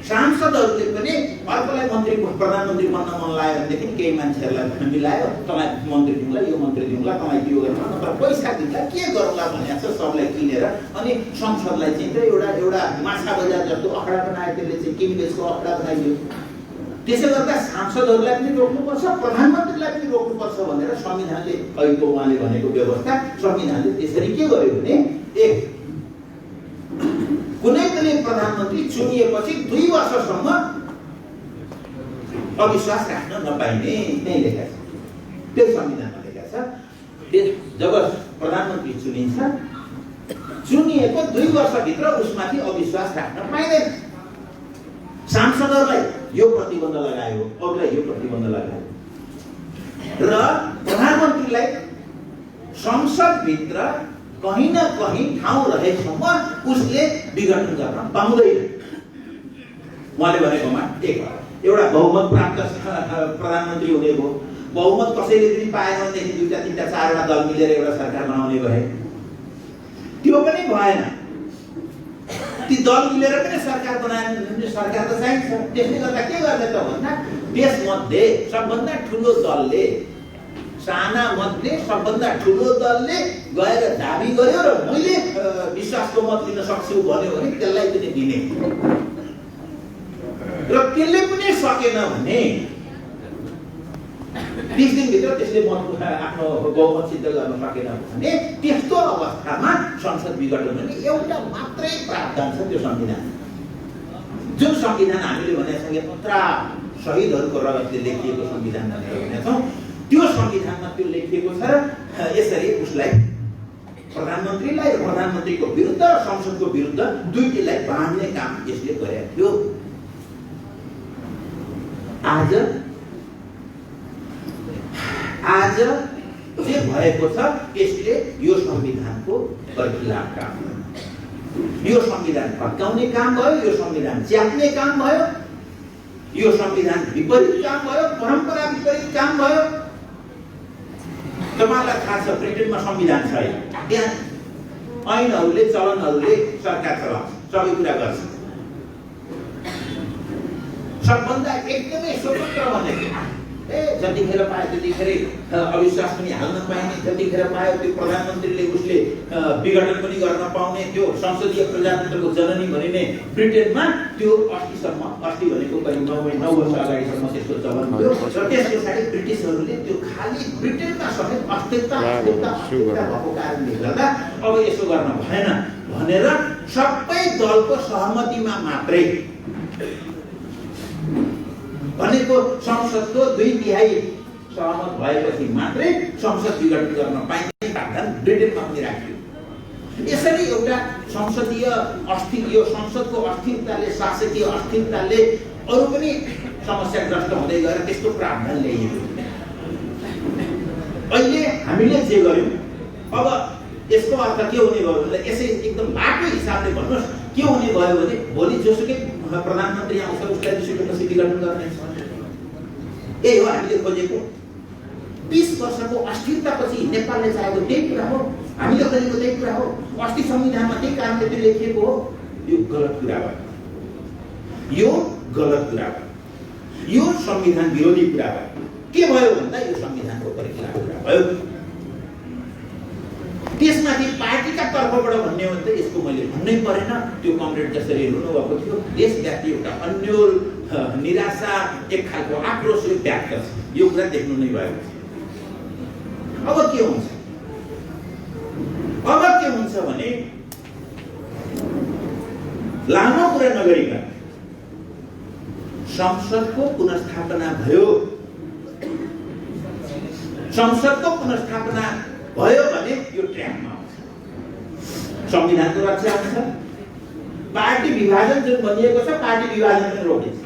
सांसदहरूले पनि अर्कोलाई प्रधानमन्त्री बन्न मन लाग्यो भनेदेखि केही मान्छेहरूलाई मिलायो, तपाईँ मन्त्री दिउँला, यो मन्त्री दिउँला, तपाईँ त्यो गर्नु, नत्र पैसा दिउँला, के गरौँला भनेको छ सबलाई किनेर अनि संसदलाई चाहिँ एउटा माछा बजार जस्तो अखडा बनायो। त्यसले चाहिँ किनबेचको अखडा बनाइदियो। त्यसो गर्दा सांसदहरूलाई पनि रोक्नुपर्छ, प्रधानमन्त्रीलाई पनि रोक्नुपर्छ भनेर संविधानले अहिलेको उहाँले भनेको व्यवस्था संविधानले त्यसरी के गर्यो भने, एक कुनै पनि प्रधानमन्त्री चुनिएपछि 2 वर्षसम्म अविश्वास राख्न नपाइने नै लेखा छ। त्यो संविधानमा लेखा छ। जब प्रधानमन्त्री चुनिन्छ, चुनिएको 2 वर्षभित्र उसमाथि अविश्वास राख्न पाइँदैन। सांसदहरूलाई यो प्रतिबन्ध लगायो, अरूलाई यो प्रतिबन्ध लगायो र प्रधानमन्त्रीलाई संसदभित्र कहीँ न कहीँ ठाउँ रहेसम्म उसले विघटन गर्न पाउँदैन। उहाँले भनेकोमा एउटा बहुमत प्राप्त प्रधानमन्त्री हुने भयो। बहुमत कसैले पनि पाएन भनेदेखि 2 3 4 वटा दल मिलेर एउटा सरकार बनाउने भए, त्यो पनि भएन। ती दल मिलेर पनि सरकार बनाएन भने सरकार त चाहिन्छ। त्यसले गर्दा के गर्ने त भन्दा त्यसमध्ये सबभन्दा ठुलो दलले, साना मध्ये सबभन्दा ठुलो दलले गएर दाबी गर्यो र मैले विश्वासको मत लिन सक्छु भन्यो भने त्यसलाई पनि दिने, र त्यसले पनि सकेन भने 20 दिनभित्र त्यसले आफ्नो बहुमत सिद्ध गर्न सकेन भने त्यस्तो अवस्थामा संसद विघटन भने एउटा मात्रै प्रावधान छ त्यो संविधान। जुन संविधान हामीले भनेका छौँ यत्रा शहीदहरूको रगतले लेखिएको संविधान भनेर भनेका छौँ, त्यो संविधानमा त्यो लेखिएको छ। र यसरी उसलाई प्रधानमन्त्रीलाई र प्रधानमन्त्रीको विरुद्ध र संसदको विरुद्ध दुईटैलाई बाँध्ने काम यसले गरेको थियो। आज जे भएको छ यसले यो संविधानको बर्खिलाफ काम भयो, यो संविधान भत्काउने काम भयो, यो संविधान च्याप्ने काम भयो, यो संविधान विपरीत काम भयो, परम्परा विपरीत काम भयो। तपाईलाई थाहा छ ब्रिटेनमा संविधान छ, त्यहाँ ऐनहरूले चलनहरूले सरकार चलाउँछ, सबै कुरा गर्छ। सबभन्दा एकदमै स्वतन्त्र भनेको जतिखेर पायो त्यतिखेर अविश्वास पनि हाल्न पाइने, जतिखेर पायो त्यो प्रधानमन्त्रीले उसले विघटन पनि गर्न पाउने, त्यो संसदीय प्रजातन्त्रको जननी भनिने ब्रिटेनमा त्यो अस्ति भनेको करिब 9 वर्ष अगाडिसम्म त्यसको चलन थियो। र त्यस पछाडि ब्रिटिसहरूले त्यो खाली ब्रिटेनमा समेत अस्थिरता भएको कारणले गर्दा अब यसो गर्न भएन भनेर सबै दलको सहमतिमा मात्रै भनेको संसदको 2/3 सहमत भएपछि मात्रै संसद विघटन गर्न पाइने प्रावधान ब्रिटेनमा पनि राखियो। यसरी एउटा संसदीय यो संसदको अस्थिरताले, शासकीय अस्थिरताले अरू पनि समस्याग्रस्त हुँदै गएर त्यस्तो प्रावधान ल्याइयो। अहिले हामीले जे गर्यौं अब यसको अर्थ के हुने भयो भने यसै एकदम बाटो हिसाबले भन्नुहोस् के हुने भयो भने भोलि जोसुकै प्रधानमन्त्री आउँछ उसलाई विश्वपछि विघटन गर्ने। यही हो हामीले खोजेको। 20 वर्षको अस्थिरतापछि नेपालले चाहेको त्यही कुरा हो, हामीले खोजेको त्यही कुरा हो। अस्ति संविधानमा त्यही कारणले त्यो लेखिएको हो। यो गलत कुरा भयो, यो गलत कुरा भयो, यो संविधान विरोधी कुरा भयो। के भयो भन्दा यो संविधानको परिख्याप कुरा भयो। त्यसमाथि पार्टीका तर्फबाट भन्ने हो भने त यसको मैले भन्नै परेन। त्यो कमरेड जसरी रुनु भएको थियो, देशव्यापी एउटा अन्यल निराशा, एक खालको आक्रोश व्यक्त छ। यो कुरा देख्नु नै भयो। अब के हुन्छ? अब के हुन्छ भने लामो कुरा नगरिकन संसदको पुनर्स्थापना भयो। संसदको पुनर्स्थापना भयो भने यो ट्र्याकमा आउँछ, संविधानको रक्षा हुन्छ। पार्टी विभाजन जुन भनिएको छ, पार्टी विभाजन पनि रोकिन्छ।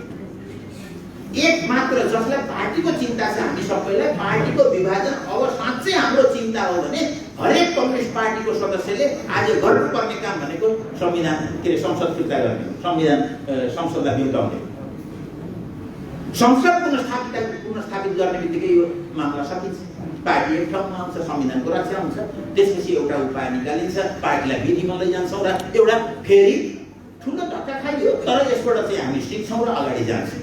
एक मात्र जसलाई पार्टीको चिन्ता छ हामी सबैलाई, पार्टीको विभाजन अब साँच्चै हाम्रो चिन्ता हो भने हरेक कम्युनिस्ट पार्टीको सदस्यले आज गर्नुपर्ने काम भनेको संविधान संसद फिर्ता गर्ने, संसदलाई बिउताउने। संसद पुनर्स्थापित गर्ने बित्तिकै यो मामला सकिन्छ। पार्टी एक ठाउँमा आउँछ, संविधानको रक्षा हुन्छ। त्यसपछि एउटा उपाय निकालिन्छ, पार्टीलाई विधिमा लैजान्छौँ र एउटा फेरि ठुलो धक्का खाइयो, तर यसबाट चाहिँ हामी सिक्छौँ र अगाडि जान्छौँ।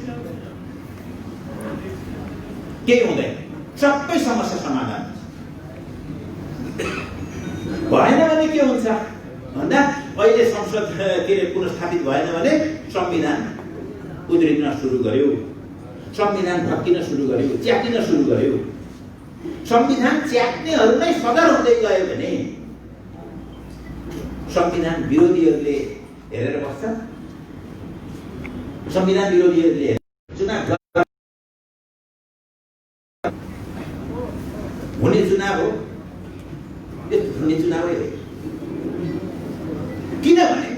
केही हुँदैन, सबै समस्या समाधान भएन भने के हुन्छ भन्दा अहिले संसद पुनर्स्थापित भएन भने संविधान उद्रिन सुरु गर्यो, संविधान भत्किन सुरु गर्यो, च्यातिन सुरु गर्यो। संविधान च्यात्नेहरू नै सदर हुँदै गयो भने संविधान विरोधीहरूले हेरेर बस्छ। संविधान विरोधीहरूले चुनाव हुने चुनाव हो, हुने चुनावै हो। किनभने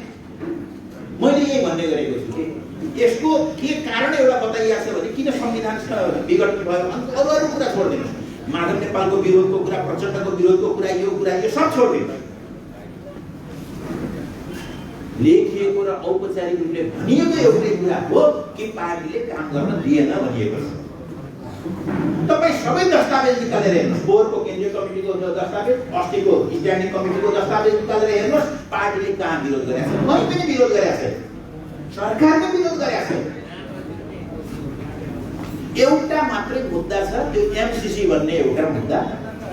मैले यही भन्ने गरेको छु कि यसको के कारण एउटा बताइएको छ भने किन संविधान विघटन भयो। अरू कुरा छोडिदिनुहोस्, माधव नेपालको विरोधको कुरा, प्रचण्डको विरोधको कुरा, यो सब छोडिदिनुहोस्। लेखिएको र औपचारिक रूपले भनिएको एउटै कुरा हो कि पार्टीले काम गर्न दिएन भनिएको छ। तपाईँ सबै दस्तावेज निकालेर हेर्नुहोस्, बोर्डको केन्द्रीय कमिटीको दस्तावेज, अस्तिको स्ट्यान्डिङ कमिटीको दस्तावेज निकालेर हेर्नुहोस्, पार्टीले कहाँ विरोध गरेको छ? कहीँ पनि विरोध गरेको छैन, सरकारले विरोध गरेको छैन। एउटा मात्रै मुद्दा छ, त्यो एमसीसी भन्ने एउटा मुद्दा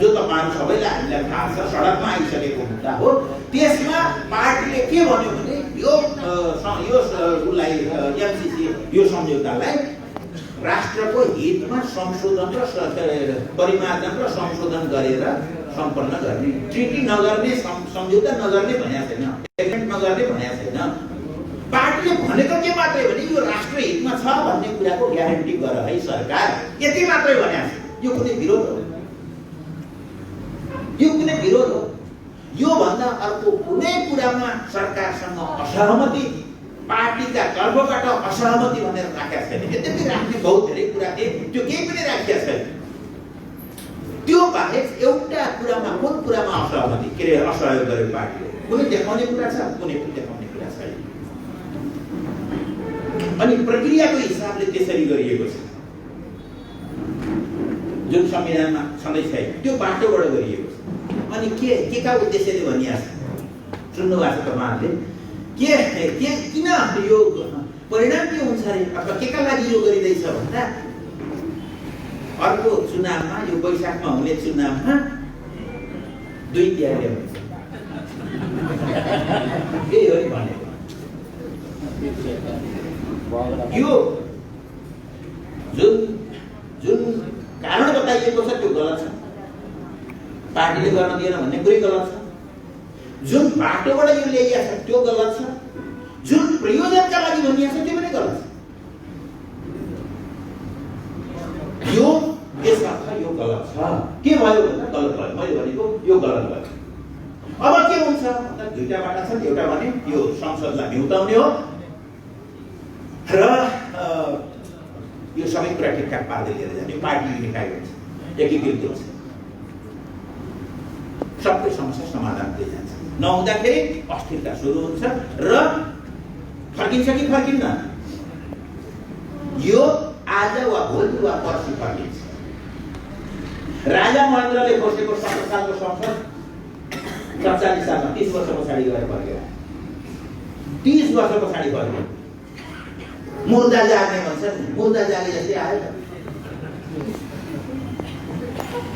जो तपाईहरु सबैलाई हामीलाई थाहा छ, सडकमा आइसकेको मुद्दा हो। त्यसमा पार्टीले के भन्यो भने यो एमसीसी यो सम्झौतालाई राष्ट्रको हितमा संशोधन र परिमार्जन र संशोधन गरेर सम्पन्न गर्ने, ट्रिटी नगर्ने, सम्झौता नगर्ने भनेको छैन, एग्रिमेन्ट नगर्ने भनेको छैन। पार्टीले भनेको के मात्रै भने यो राष्ट्र हितमा छ भन्ने कुराको ग्यारेन्टी गर है सरकार, यति मात्रै भनेको छ। यो कुनै विरोध हो? यो कुनै विरोध हो? यो भन्दा अर्को कुनै कुरामा सरकारसँग असहमति, पार्टीका तर्फबाट असहमति भनेर राखेको छैन। यद्यपि राख्ने बहुत धेरै कुरा थिए, त्यो केही पनि राखिएको छैन। त्यो बाहेक एउटा कुरामा, कुन कुरामा असहमति असहयोग गर्यो पार्टीले? कुनै देखाउने कुरा छ? कुनै पनि देखाउने कुरा छैन। अनि प्रक्रियाको हिसाबले त्यसरी गरिएको छ, जुन संविधानमा छँदै छैन त्यो बाटोबाट गरिएको छ। अनि के का उद्देश्यले भनिएको छ सुन्नु भएको छ तपाईहरुले? किन यो परिणाम के हुन्छ रे अथवा केका लागि यो गरिँदैछ भन्दा अर्को चुनावमा यो वैशाखमा हुने चुनावमा 2 क्यारे हुन्छ यही हो नि भनेको। यो जुन कारण बताइएको छ त्यो गलत छ, पार्टीले गर्न दिएन भन्ने कुरै गलत छ, जुन बाटोबाट यो ल्याइएको छ त्यो गलत छ, जुन प्रयोजनका लागि भनिएको छ त्यो पनि गलत छ। यो यसर्थ यो गलत छ। के भयो भन्दा गलत भयो, मैले भनेको यो गलत भयो। अब के हुन्छ भन्दा दुईटा बाटा छन्, एउटा भने यो संसदलाई न्यूताउने हो र यो सबै कुरा ठिकठाक पार्दै लिएर जाने, पार्टी युनिफाइड हुन्छ, एकीकृत हुन्छ, सबै समस्या समाधान हुँदै जान्छ। नहुँदाखेरि अस्थिरता सुरु हुन्छ र फर्किन्छ कि फर्किन्न, यो आज वा भोलि वा पर्सि फर्किन्छ। राजा महेन्द्रले खोसेको 70 सालको संसद 47 सालमा 30 वर्ष पछाडि गएर फर्केर 30 वर्ष पछाडि फर्क्यो। मुर्दा जाग्ने भन्छ, मुर्दा जागे जस्तै आयो।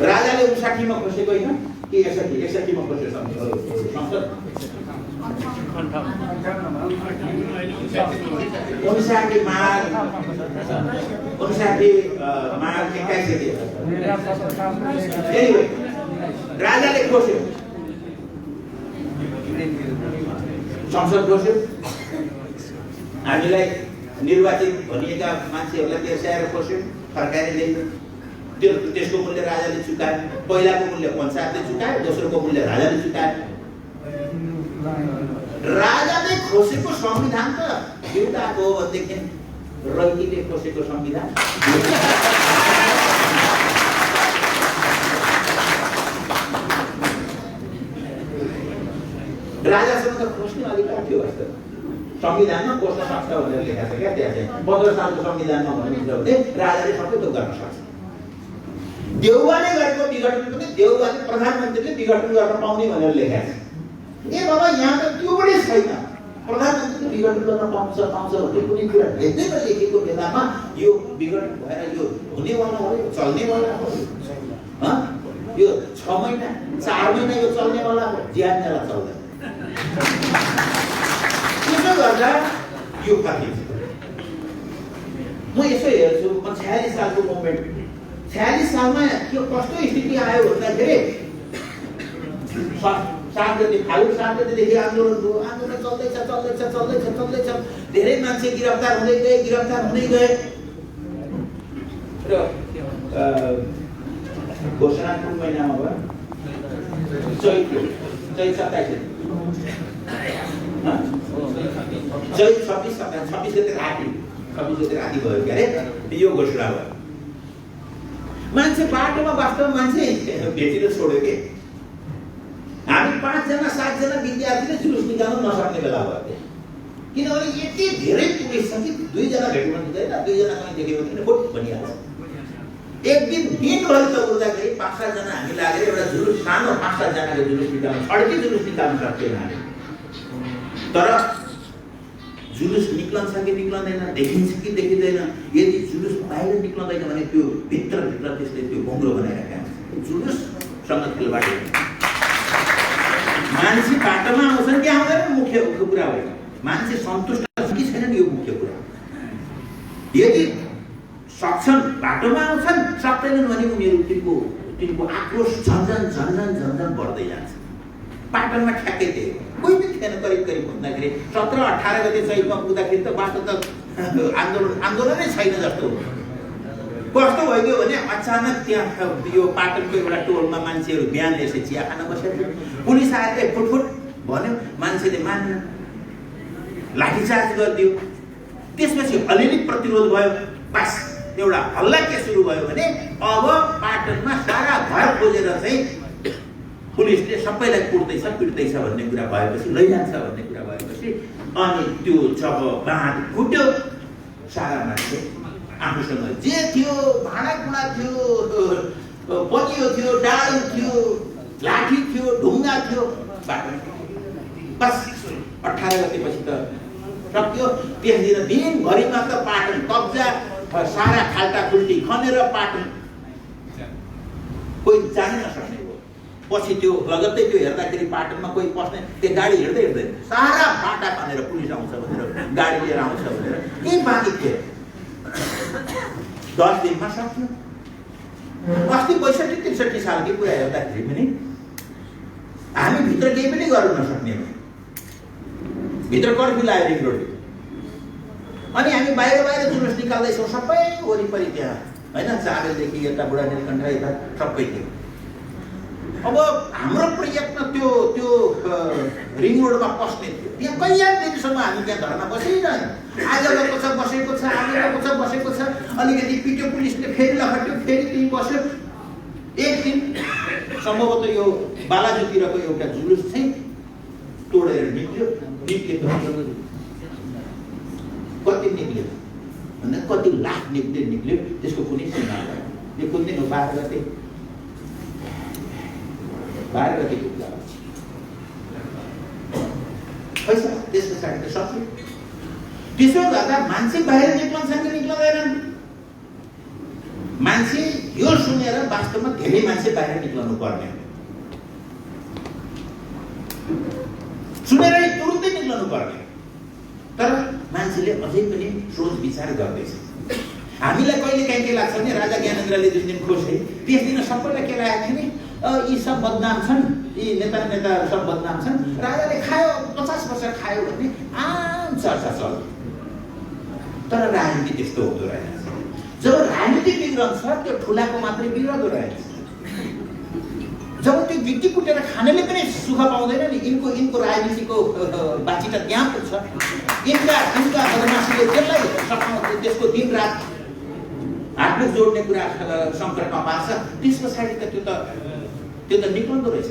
राजाले 59 मा खोसेको होइन कि 61 मा खोसेको संसद 59 माघ 21 गते राजाले खोस्यो, संसद खोस्यो। हामीलाई निर्वाचित भनिएका मान्छेहरूलाई तेर्स्याएर खोस्यो, फर्काएर ल्याइयो। त्यसको मूल्य राजाले चुकायो। पहिलाको मूल्य पञ्चायतले चुकायो, दोस्रोको मूल्य राजाले चुकायो। राजाले खोसेको संविधान त एउटाको हो भनेदेखि रैतीले खोसेको संविधान राजासँग त खोस्ने अधिकार थियो। संविधानमा खोज्न सक्छ भनेर लेखेको छ क्या, त्यहाँ चाहिँ 15 सालको संविधानमा भन्नुहुन्छ भने राजाले सबै थोक गर्न सक्छ। देउवाले गरेको विघटन पनि देउवाले प्रधानमन्त्रीले विघटन गर्न पाउने भनेर लेखेको छ। ए बाबा, यहाँ त त्यो पनि छैन, प्रधानमन्त्रीले विघटन गर्न पाउँछ भन्ने कुनै कुरा लेख्दैमा लेखेको बेलामा यो विघटन भएर यो हुनेवाला हो, यो चल्नेवाला हो। यो 6 महिना 4 महिना यो चल्नेवाला हो, ज्यान बेला चल्दैन। त्यसो गर्दा यो फर्किन्छ। म यसो हेर्छु, म 46 सालको मुभमेन्ट 46 सालमा के कस्तो स्थिति आयो भन्दाखेरि 7 गते फागुन 7 गतेदेखि आन्दोलन भयो। आन्दोलन चल्दैछ। धेरै मान्छे गिरफ्तार हुँदै गए र घोषणा कुन महिनामा भयो? चैत 27 चैत 26 गते राति भयो के अरे यो घोषणा भयो। मान्छे बाटोमा वास्तवमा मान्छे भेटेर छोड्यो के। हामी 5 जना 7 जना विद्यार्थीले जुलुस निकाल्न नसक्ने बेला भयो, किनभने यति धेरै पुलिस छ कि 2 जना भेट्न दिँदैन, 2 जना कहीँ देख्यो भने फोट भनिहाल्छ। एक दिनभरि त उड्दाखेरि 5-7 जना हामी लागेर एउटा जुलुस, सानो 5-7 जनाको जुलुस निकाल्न, सडकै जुलुस निकाल्न सक्दैन हामी। तर जुलुस निक्लन्छ कि निक्लँदैन, देखिन्छ कि देखिँदैन। यदि जुलुस बाहिर निक्लँदैन भने त्यो भित्र त्यसले त्यो भोङ्रो बनाइरहेको हुन्छ। जुलुससँग खेलबाट मान्छे बाटोमा आउँछन् कि आउँदैन मुख्य कुरा होइन, मान्छे सन्तुष्ट छ कि छैन यो मुख्य कुरा। यदि सक्छन् बाटोमा आउँछन्, सक्दैनन् भने उनीहरू तिनको आक्रोश झन्झन बढ्दै जान्छ। पाटनमा ठ्याक्कै थियो, कोही पनि थिएन करिब भन्दाखेरि 17-18 गते चैतमा पुग्दाखेरि त बाटो त आन्दोलनै छैन जस्तो हो। कस्तो भइगयो भने अचानक त्यहाँ यो पाटनको एउटा टोलमा मान्छेहरू बिहान यसै चिया खान बसेको थियो। पुलिस आएर फुटफुट भन्यो, मान्छेले मान्न, लाठीचार्ज गरिदियो। त्यसपछि अलिअलि प्रतिरोध भयो, बस एउटा हल्ला के सुरु भयो भने अब पाटनमा सारा घर खोजेर चाहिँ पुलिसले सबैलाई पिट्दैछ भन्ने कुरा भएपछि, लैजान्छ भन्ने कुरा भएपछि अनि त्यो जब बाँध फुट्यो, सारा मान्छे आफूसँग जे थियो, भाँडाकुँडा थियो, पतियो थियो, डाडु थियो, लाठी थियो, ढुङ्गा थियो, बाटो बस 18 गतेपछि त सक्यो। त्यस दिन दिनभरि मात्र पाटन कब्जा, सारा खाल्टा खुल्टी खनेर पाटन कोही जानै नसक्ने हो। पछि त्यो लगत्तै त्यो हेर्दाखेरि पाटनमा कोही पस्ने, त्यो गाडी हिँड्दै हिँड्दै सारा बाटा खनेर पुलिस आउँछ भनेर, गाडी लिएर आउँछ भनेर केही बाँकी थियो। 10 दिनमा सक्यो। अस्ति 62-63 सालकै कुरा हेर्दाखेरि पनि हामी भित्र केही पनि गर्नु नसक्ने हो। भित्र कर्फ्यू लाग्यो रिङ रोड, अनि हामी बाहिर जुलुस निकाल्दैछौँ सबै वरिपरि त्यहाँ होइन, चाबेलदेखि यता बुढा नीलकण्ठ यता सबै थियो। अब हाम्रो प्रयत्न त्यो रिङ रोडमा पस्ने थियो। त्यहाँ कैयौँ दिनसम्म हामी त्यहाँ धर्ना बसिरह्यौँ। आज गएको छ बसेको छ, आज गएको छ बसेको छ, अलिकति पिट्यो पुलिसले, फेरि लखट्यो, फेरि त्यहीँ बस्यो। एक दिन सम्भवतः यो बालाजुतिरको एउटा जुलुस चाहिँ तोडेर निक्ल्यो। कति निक्ल्यो भन्दा कति लाख निक्ल्यो, त्यसको कुनै सीमा भएन। यो कुन दिन हो? 12 गते पुग्दा पैसा त्यस पछाडि त सक्यो। त्यसो गर्दा मान्छे बाहिर निक्लन्छन् कि निक्लँदैनन्? मान्छे यो सुनेर वास्तवमा धेरै मान्छे बाहिर निक्लनु पर्ने, सुनेर तुरुन्तै निक्लनु पर्ने। तर मान्छेले अझै पनि सोच विचार गर्दैछ। हामीलाई कहिले काहीँ के लाग्छ भने राजा ज्ञानेन्द्रले जुन दिन खोसे त्यस दिन सबैलाई के लागेको थियो नि, यी सब बदनाम छन्, यी नेताहरू सब बदनाम छन्, राजाले खायो 50 वर्ष खायो भन्ने आम चर्चा चल्यो। तर राजनीति त्यस्तो हुँदो रहेछ। जब राजनीति बिग्रन्छ त्यो ठुलाको मात्रै बिग्रदो रहेछ। जब त्यो गिटी कुटेर खानेले पनि सुख पाउँदैन नि, यिनको राजनीतिको बाचिटा त्यहाँ पुग्छ। यिनका बदमासीले त्यसलाई सघाउँछ, त्यसको दिन रात हातमुख जोड्ने कुरा सङ्कटमा पार्छ। त्यस पछाडि त त्यो त निक्लँदो रहेछ।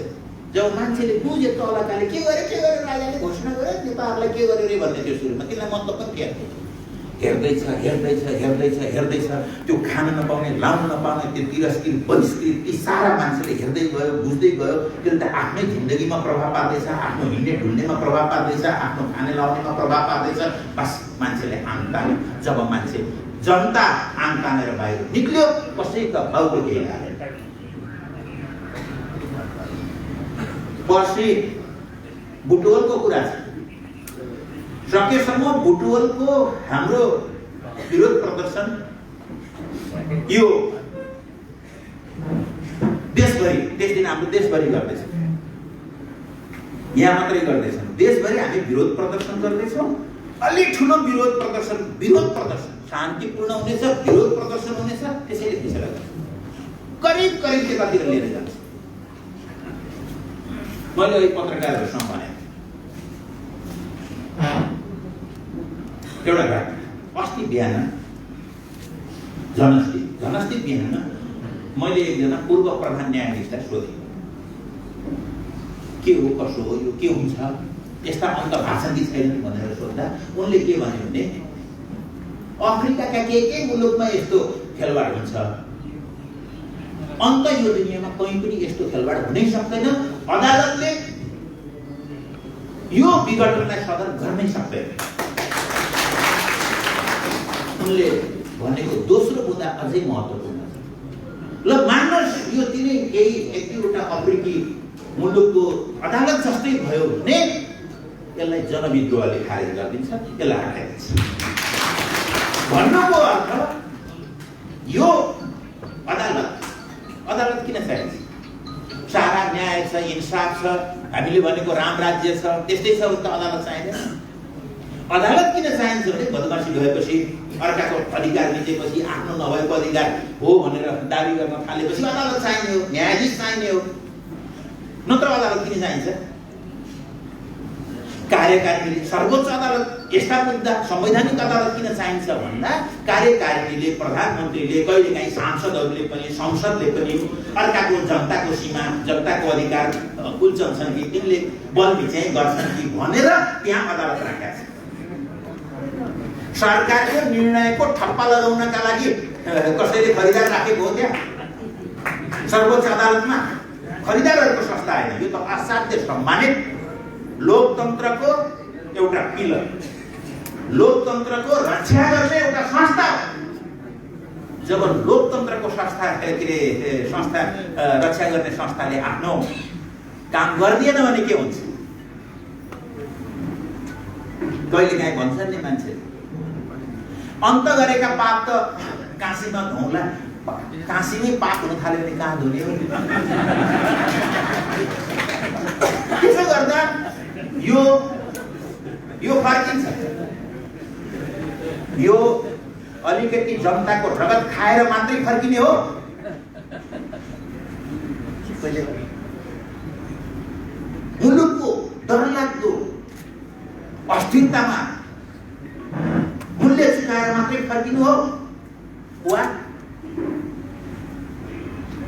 जब मान्छेले बुझे तलकाले के गर्यो राजाले घोषणा गर्यो, नेताहरूलाई के गर्यो रे भन्ने थियो सुरुमा, त्यसलाई मतलब पनि थिएन। हेर्दैछ त्यो खान नपाउने, लाउन नपाउने, त्यो तिरस्कृत बहिष्कृत, ती सारा मान्छेले हेर्दै गयो, बुझ्दै गयो। त्यसले त आफ्नै जिन्दगीमा प्रभाव पार्दैछ, आफ्नो हिँड्ने ढुल्नेमा प्रभाव पार्दैछ, आफ्नो खाने लाउनेमा प्रभाव पार्दैछ। बस मान्छेले आङ तान्यो। जब मान्छे जनता आङ तानेर बाहिर निक्ल्यो, कसैका भाउको केही लागेन। पछि बुटवलको कुरा छ। सकेसम्म बुटवलको हाम्रो विरोध प्रदर्शन यो देशभरि, त्यस दिन हाम्रो देशभरि गर्दैछ, यहाँ मात्रै गर्दैछन्, देशभरि हामी विरोध प्रदर्शन गर्दैछौँ। अलि ठुलो विरोध प्रदर्शन शान्तिपूर्ण हुनेछ, विरोध प्रदर्शन हुनेछ। त्यसैले त्यसैलाई करिब त्यतातिर लिएर जान्छ। मैले अहिले पत्रकारहरूसँग भने एउटा घटना, अस्ति बिहान जनस्थित बिहान मैले एकजना पूर्व प्रधान न्यायाधीशलाई सोधेँ, के हो कसो हो, यो के हुन्छ, यस्ता अन्त भाषण कि छैन भनेर सोध्दा उनले के भन्यो भने अफ्रिकाका के मुलुकमा यस्तो खेलवाड हुन्छ, अन्त यो दुनियाँमा कहीँ पनि यस्तो खेलवाड हुनै सक्दैन, अदालतले यो विघटनलाई सदन गर्नै सक्दैन। उनले भनेको दोस्रो बुँदा अझै महत्त्वपूर्ण छ। ल मान्नुहोस् यो तिनै केही 1-2वटा अफ्रिकी मुलुकको अदालत जस्तै भयो भने यसलाई जनविद्रोहले खारेज गरिदिन्छ, यसलाई हटाइदिन्छ। भन्नुको अर्थ यो अदालत किन चाहिन्छ? सारा न्याय छ, इन्साफ छ, हामीले भनेको राम राज्य छ, त्यस्तै छ भने त अदालत चाहिँदैन। अदालत किन चाहिन्छ भने बदमासी भएपछि, अर्काको अधिकार मिचेपछि, आफ्नो नभएको अधिकार हो भनेर दाबी गर्न थालेपछि अदालत चाहिने हो, न्यायाधीश चाहिने हो। नत्र अदालत किन चाहिन्छ? कार्यकारिणीले, सर्वोच्च अदालत, यस्ता मुद्दा संवैधानिक अदालत किन चाहिन्छ भन्दा कार्यकारिणीले, प्रधानमन्त्रीले, कहिलेकाहीँ सांसदहरूले पनि, संसदले पनि अर्काको जनताको सीमा, जनताको अधिकार कुल्चन्छन् कि तिनले बल बिचाइ गर्छन् कि भनेर त्यहाँ अदालत राखेका छन्। सरकारको निर्णयको ठप्पा लगाउनका लागि कसैले खरिदार राखेको हो त्यहाँ सर्वोच्च अदालतमा? खरिदारहरूको संस्था होइन, यो त असाध्य सम्मानित लोकतन्त्रको एउटा पिलर। लोकतन्त्रको रक्षा गर्ने एउटा संस्था हो। जब लोकतन्त्रको संस्था रक्षा गर्ने संस्थाले आफ्नो काम गर्दिएन भने के हुन्छ? कहिलेकाहीँ भन्छन् नि मान्छे, अन्त गरेका पाप त काशीमा धौला, काशीमै पाप हुन थाल्यो भने कहाँ धुने हो? त्यसो गर्दा यो फर्किन्छ। यो अलिकति जनताको रगत खाएर मात्रै फर्किने हो? मुलुकको डरलाग्दो अस्थिरतामा मूल्य चुकाएर मात्रै फर्किनु हो वा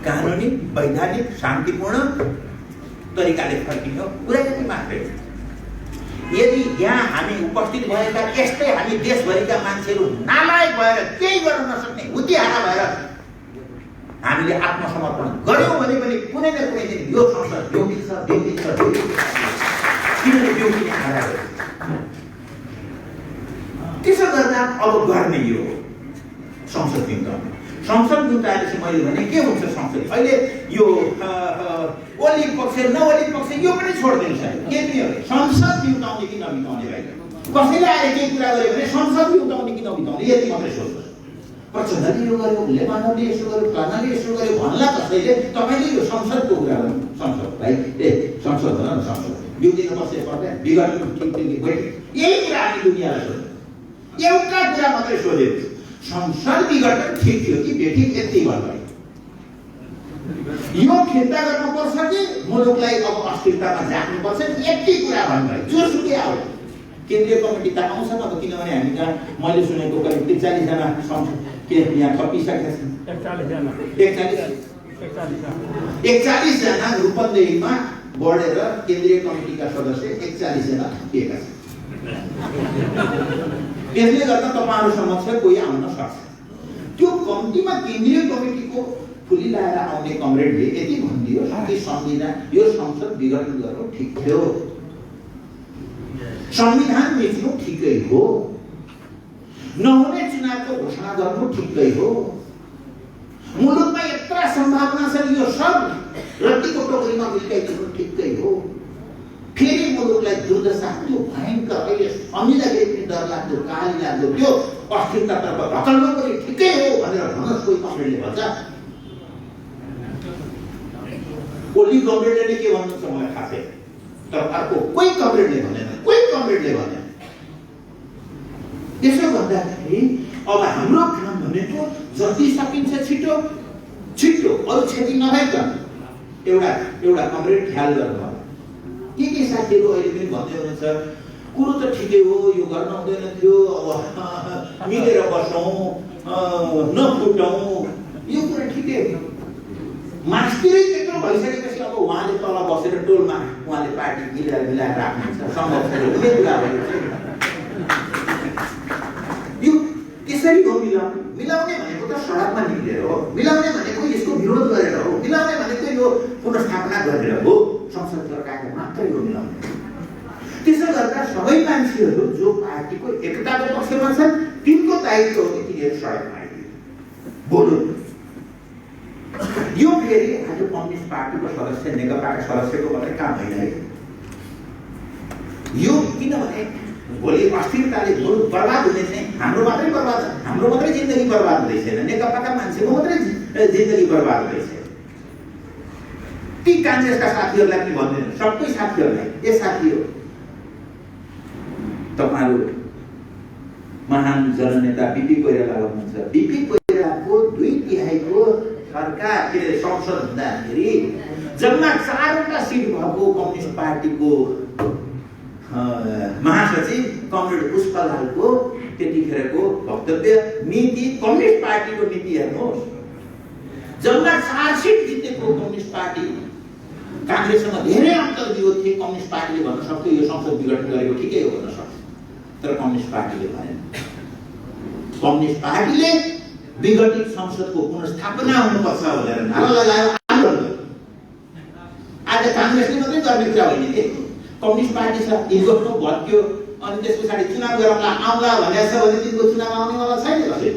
कानुनी, वैधानिक, शान्तिपूर्ण तरिकाले फर्किनु हो? कुरा यति मात्रै। यदि यहाँ हामी उपस्थित भएका यस्तै हामी देशभरिका मान्छेहरू नालायक भएर केही गर्न नसक्ने हुतिहारा भएर हामीले आत्मसमर्पण गर्यौँ भने पनि कुनै न कुनै दिन यो संसद ड्युटिन्छ। किनभने ड्युटी हारा गयो। त्यसो गर्दा अब गर्ने यो संसद निम्ताउने। संसद निम्ताएपछि मैले भने के हुन्छ संसद? अहिले यो ओली पक्ष नओली पक्ष यो पनि छोडिदिनु छ। के पनि हो संसद निम्ताउने कि नमिताउने भाइ? कसैले आएर केही कुरा गर्यो भने संसद निम्ताउने कि नमिताउने यति मात्रै सोच्छ। प्रचण्डले यो गर्यो, उसले मानवले यसो गर्यो, फलानाले यसो गर्यो भन्ला कसैले तपाईँले यो संसदको कुरा गर्नु। संसद भाइ संसद भन न, संसद बिउदिन बसेर पर्दैन बिगर्नु यही कुरा हामी दुनियाँलाई सोध्छौँ। एउटा कुरा मात्रै सोध्यो, संसद विघटन ठिक थियो कि बेठिक? यति भन्नु यो फिर्ता गर्नुपर्छ कि मुलुकलाई अब अस्थिरतामा जानुपर्छ? यति कुरा भन्नुभयो। जोसुकै आऊ केन्द्रीय कमिटी त आउँछ अब, किनभने हामी कहाँ मैले सुनेको करिब 43 जना संसद के यहाँ थपिसकेका छन्। 41 जना रूपन्देहीमा बढेर केन्द्रीय कमिटीका सदस्य 41 जना थपिएका छन्। त्यसले गर्दा तपाईहरु समक्ष कोही आउन सक्छ। त्यो कम्तीमा केन्द्रीय कमिटीको फुली लाएर आउने कमरेडले यति भनिदियो कि संविधान यो संसद विघटन गर्नु ठिक थियो, संविधान मिच्नु ठिकै हो, नहुने चुनावको घोषणा गर्नु ठिकै हो, मुलुकमा यत्रा सम्भावना छन् यो सब रत्तीको टोकरीमा मिल्काइदिनु ठिकै हो। फेरि मुलुकलाई दुर्दशा, त्यो भयङ्कर अहिले सम्झिँदाखेरि पनि डरलाग्दो काली लाग्दो त्यो अस्थिरतातर्फ धकेल्नु पनि ठिकै हो भनेर भन्नुहोस् कोही कमरेडले भन्छ। ओली कमरेडले के भन्नुहुन्छ मलाई थाहा छैन, तर अर्को कोही कमरेडले भनेन, कोही कमरेडले भनेन। त्यसो गर्दाखेरि अब हाम्रो काम भनेको जति सकिन्छ छिटो छिटो अरू क्षति नभइकन एउटा कमरेड ख्याल गर्नु। के साथीहरू अहिले पनि भन्दै हुनुहुन्छ कुरो त ठिकै हो, यो गर्न हुँदैन थियो, अब मिलेर बसौँ नफुटौँ, यो कुरा ठिकै हो। मास्तिरै त्यत्रो भइसकेपछि अब उहाँले तल बसेर टोलमा उहाँले पार्टी मिलाएर राख्नुहुन्छ सम्भव छैन। हुने कुरा भयो यो त्यसरी हो। मिलाउने भनेको त सडकमा निक्लेर हो, मिलाउने भनेको यसको विरोध गरेर हो, मिलाउने भनेको यो पुनर्स्थापना गरेर हो, संसद सरकारले मात्रै हो मिलाउने। त्यसो गर्दा सबै मान्छेहरू जो पार्टीको एकताको पक्षमा छन् तिनको दायित्व हो कि तिनीहरू सडकमा आइदिनु बोल्नु। यो फेरि आज कम्युनिस्ट पार्टीको सदस्य नेकपाका सदस्यको मात्रै काम होइन है यो, किनभने भोलि अस्थिरताले मुलुक बर्बाद हुने चाहिँ हाम्रो मात्रै बर्बाद, हाम्रो मात्रै जिन्दगी बर्बाद हुँदै छैन, नेकपाका मान्छेको मात्रै जिन्दगी बर्बाद हुँदै छैन। ती काङ्ग्रेसका साथीहरूलाई पनि भन्दैन, सबै साथीहरूलाई ए साथीहरू तपाईहरु महान जननेता बीपी कोइराला हुनुहुन्छ। बीपी कोइरालाको 2/3 सरकार के संसद हुँदाखेरि जम्मा 4वटा सिट भएको कम्युनिस्ट पार्टीको महासचिव कमरेड पुष्पलालको त्यतिखेरको वक्तव्य नीति, कम्युनिस्ट पार्टीको नीति हेर्नुहोस्, जम्मा 4 सिट जितेको कम्युनिस्ट पार्टी कांग्रेससँग धेरै अन्तर दियो थिए। कम्युनिस्ट पार्टीले भन्न सक्थ्यो यो संसद विघटन गरेको ठिकै हो भन्न सक्थ्यो, तर कम्युनिस्ट पार्टीले भनेन। कम्युनिस्ट पार्टीले विघटित संसदको पुनर्स्थापना हुनुपर्छ भनेर नारा लगायो, आन्दोलन गर्यो। आज कांग्रेसले मात्रै गर्ने कुरा होइन के, कम्युनिस्ट पार्टी छ यिनको भत्क्यो, अनि त्यस पछाडि चुनाव गराउँला आउँला भनेको छ भने तिनको चुनाव आउनेवाला छैन कसै।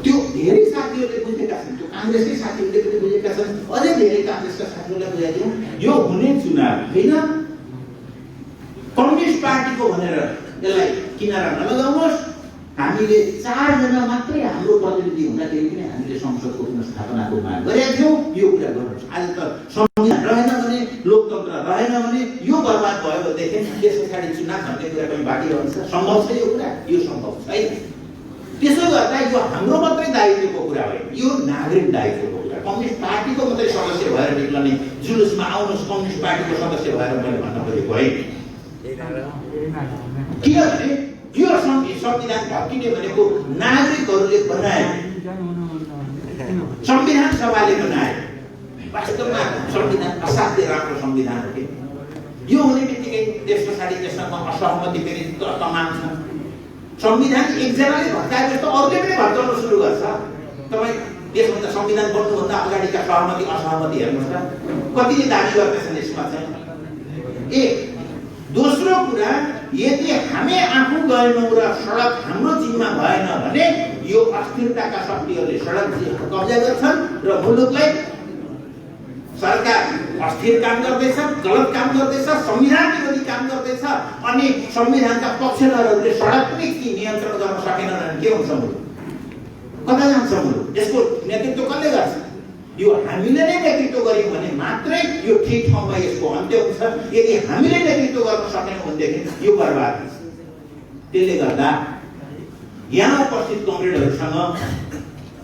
त्यो धेरै साथीहरूले बुझेका छन्, त्यो काङ्ग्रेसकै साथीहरूले पनि बुझेका छन्, अझै धेरै काङ्ग्रेसका साथीहरूलाई बुझाइदिउँ यो हुने चुनाव होइन। कम्युनिस्ट पार्टीको भनेर यसलाई किनारा नलगाउनुहोस्। हामीले 4 जना मात्रै हाम्रो प्रतिनिधि हुँदाखेरि पनि हामीले संसदको पुनर्स्थापनाको माग गरेका थियौँ। यो कुरा गर्नुहोस्। आज त संविधान रहेन भने, लोकतन्त्र रहेन भने यो बर्बाद भयो भनेदेखि त्यस पछाडि चुनाव भन्ने कुरा पनि बाँकी रहन्छ। सम्भव छ यो कुरा? यो सम्भव छैन। त्यसो गर्दा यो हाम्रो मात्रै दायित्वको कुरा होइन, यो नागरिक दायित्वको कुरा। कम्युनिस्ट पार्टीको मात्रै सदस्य भएर निक्लने जुलुसमा आउनुहोस् कम्युनिस्ट पार्टीको सदस्य भएर मैले भन्न खोजेको होइन। किनभने यो संविधान भत्किने भनेको नागरिकहरूले बनाए, संविधान सभाले बनाए। वास्तवमा संविधान असाध्यै राम्रो संविधान हो कि यो हुने बित्तिकै त्यस पछाडि त्यसमा असहमति पनि तमाम छ। संविधान एकजनाले भत्काए जस्तो अरूले पनि भत्काउन सुरु गर्छ। तपाईँ त्यसमा त संविधान बन्नुभन्दा अगाडिका सहमति असहमति हेर्नुहोस् त कतिले दाबी गर्दैछन् यसमा चाहिँ। एक दोस्रो कुरा, यदि हामी आफू गएनौँ र सडक हाम्रो जिम्मा भएन भने यो अस्थिरताका शक्तिहरूले सडक कब्जा गर्छन् र मुलुकलाई सरकार अस्थिर काम गर्दैछ, गलत काम गर्दैछ, संविधान विरोधी काम गर्दैछ। अनि संविधानका पक्षधरहरूले सडक पनि नियन्त्रण गर्न सकेनन् भने के हुन्छ मुलुक? कता जान्छ मुलुक? यसको नेतृत्व कसले गर्छ? यो हामीले नै नेतृत्व गर्यौँ भने मात्रै यो ठिक ठाउँमा यसको अन्त्य हुन्छ। यदि हामीले नेतृत्व गर्न सकेनौँ भनेदेखि यो बर्बाद हुन्छ। त्यसले गर्दा यहाँ उपस्थित कमरेडहरूसँग